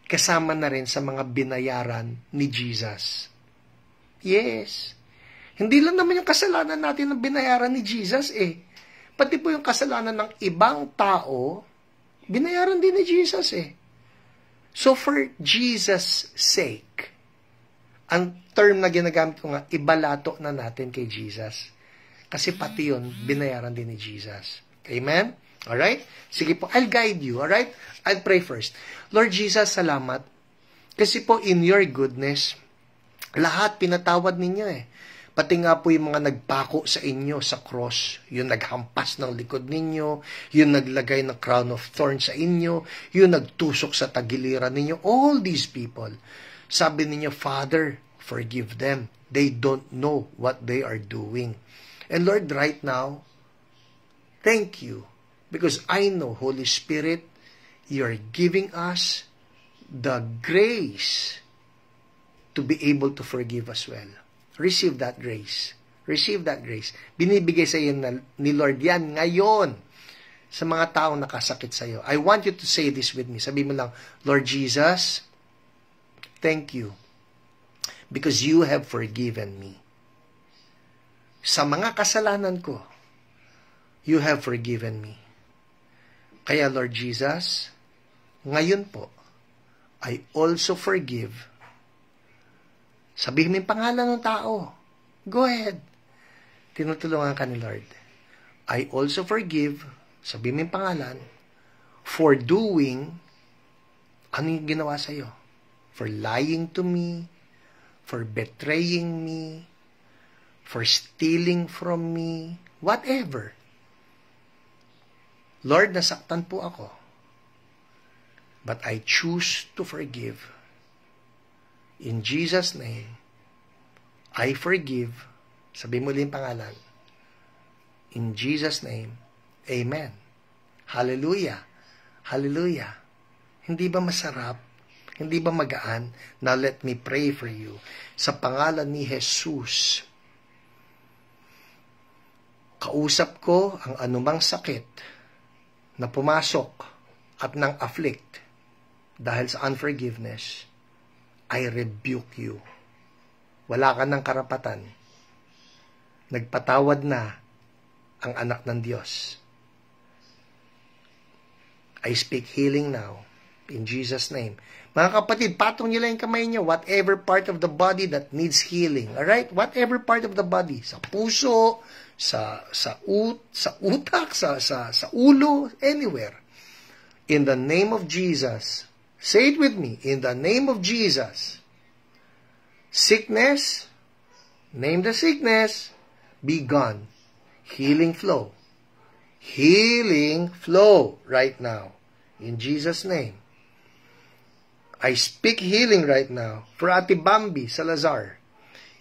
kasama na rin sa mga binayaran ni Jesus. Yes. Hindi lang naman yung kasalanan natin ang binayaran ni Jesus Pati po yung kasalanan ng ibang tao, binayaran din ni Jesus So for Jesus' sake, ang term na ginagamit ko nga, ibalato na natin kay Jesus. Kasi pati yun, binayaran din ni Jesus. Amen? Alright? Sige po, I'll guide you. Alright? I'll pray first. Lord Jesus, salamat. Kasi po, in your goodness, lahat pinatawad ninyo Pati nga po yung mga nagpako sa inyo sa cross, yung naghampas ng likod ninyo, yung naglagay ng crown of thorns sa inyo, yung nagtusok sa tagiliran ninyo, all these people. Sabi ninyo, Father, forgive them. They don't know what they are doing. And Lord, right now, thank you. Because I know, Holy Spirit, you're giving us the grace to be able to forgive as well. Receive that grace. Receive that grace. Binibigay sa iyo ni Lord yan ngayon sa mga taong nakasakit sa iyo. I want you to say this with me. Sabi mo lang, Lord Jesus, thank you because you have forgiven me. Sa mga kasalanan ko, you have forgiven me. Kaya Lord Jesus, ngayon po, I also forgive. Sabihin mo yung pangalan ng tao. Go ahead. Tinutulungan ka ni Lord. I also forgive, sabihin mo yung pangalan, for doing, ano yung ginawa sa'yo? For lying to me, for betraying me, for stealing from me, whatever. Lord, nasaktan po ako. But I choose to forgive. In Jesus' name, I forgive. Sabi mo yung pangalan. In Jesus' name, Amen. Hallelujah. Hallelujah. Hindi ba masarap? Hindi ba magaan? Now let me pray for you. Sa pangalan ni Jesus, kausap ko ang anumang sakit na pumasok at nang afflict dahil sa unforgiveness. I rebuke you. Wala ka ng karapatan. Nagpatawad na ang anak ng Diyos. I speak healing now in Jesus' name. Mga kapatid, patong niyo lang yung kamay niyo, whatever part of the body that needs healing. Alright? Whatever part of the body. Sa puso, sa utak, sa ulo, anywhere. In the name of Jesus, say it with me, in the name of Jesus, sickness, name the sickness, be gone. Healing flow. Healing flow right now. In Jesus' name. I speak healing right now for Ate Bambi Salazar.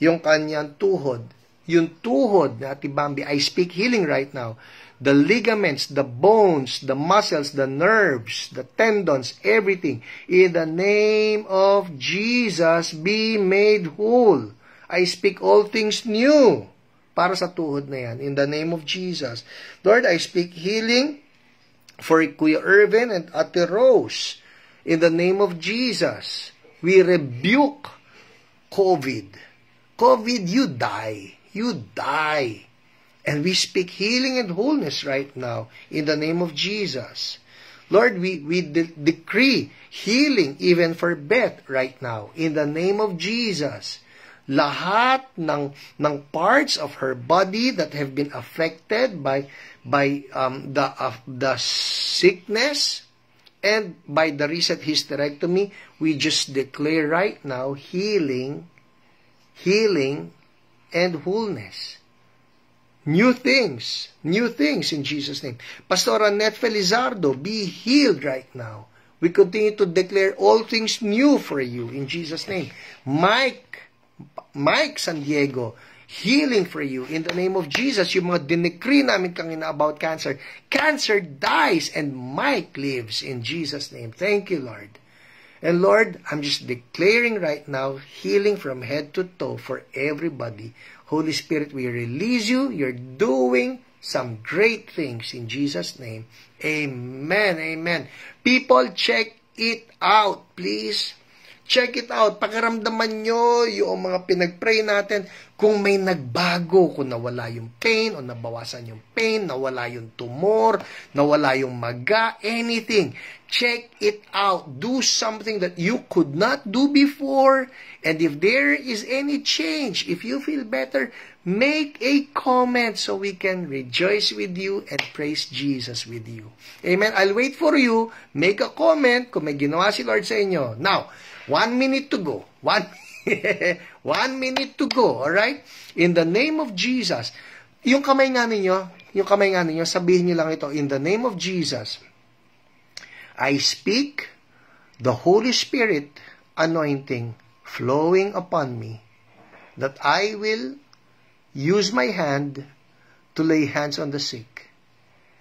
Yung kanyang tuhod. Yung tuhod na Ate Bambi, I speak healing right now. The ligaments, the bones, the muscles, the nerves, the tendons, everything. In the name of Jesus, be made whole. I speak all things new para sa tuhod na yan. In the name of Jesus. Lord, I speak healing for Kuya Irvin and Ate Rose. In the name of Jesus, we rebuke COVID. COVID, you die. You die. And we speak healing and wholeness right now in the name of Jesus. Lord, we decree healing even for Beth right now in the name of Jesus. Lahat ng parts of her body that have been affected by the sickness and by the recent hysterectomy, we just declare right now healing and wholeness. New things in Jesus' name. Pastor Annette Felizardo, be healed right now. We continue to declare all things new for you in Jesus' name. Mike San Diego, healing for you in the name of Jesus. Yung mga dinecree namin kanina about cancer. Cancer dies and Mike lives in Jesus' name. Thank you, Lord. And Lord, I'm just declaring right now healing from head to toe for everybody. Holy Spirit, we release you. You're doing some great things in Jesus' name. Amen. Amen. People, check it out, please. Check it out. Pakiramdaman nyo yung mga pinag-pray natin. Kung may nagbago, kung nawala yung pain o nabawasan yung pain, nawala yung tumor, nawala yung maga, anything. Check it out. Do something that you could not do before. And if there is any change, if you feel better, make a comment so we can rejoice with you and praise Jesus with you. Amen. I'll wait for you. Make a comment kung may ginawa si Lord sa inyo. Now, 1 minute to go. 1 minute to go. Alright? In the name of Jesus. Yung kamay nga ninyo, sabihin niyo lang ito. In the name of Jesus, I speak the Holy Spirit anointing flowing upon me, that I will use my hand to lay hands on the sick,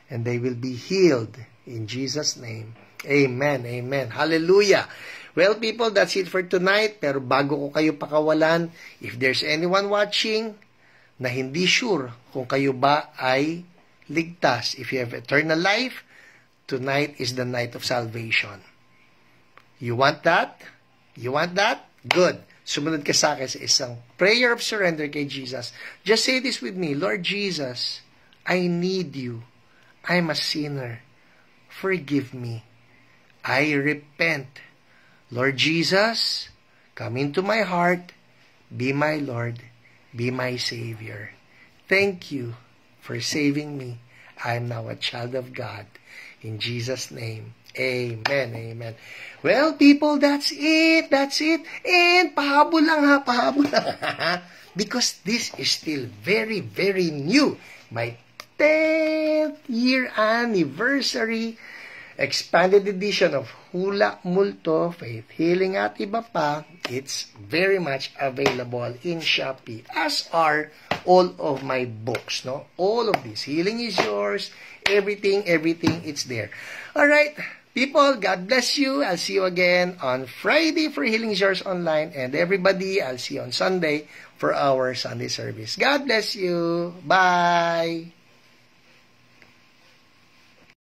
and they will be healed in Jesus' name. Amen. Amen. Hallelujah. Well, people, that's it for tonight. Pero bago ko kayo pakawalan, if there's anyone watching na hindi sure kung kayo ba ay ligtas, if you have eternal life, tonight is the night of salvation. You want that? You want that? Good. Sumunod ka sa akin sa isang prayer of surrender kay Jesus. Just say this with me. Lord Jesus, I need you. I'm a sinner. Forgive me. I repent. Lord Jesus, come into my heart. Be my Lord. Be my Savior. Thank you for saving me. I am now a child of God. In Jesus' name. Amen. Amen. Well, people, that's it. That's it. And pahabol lang ha. Pahabol lang ha. Because this is still very, very new. My 10th year anniversary expanded edition of Hula Multo, Faith Healing at iba pa. It's very much available in Shopee, as are all of my books, no? All of this. Healing is yours. Everything, it's there. Alright, people, God bless you. I'll see you again on Friday for Healing is Yours Online. And everybody, I'll see you on Sunday for our Sunday service. God bless you. Bye!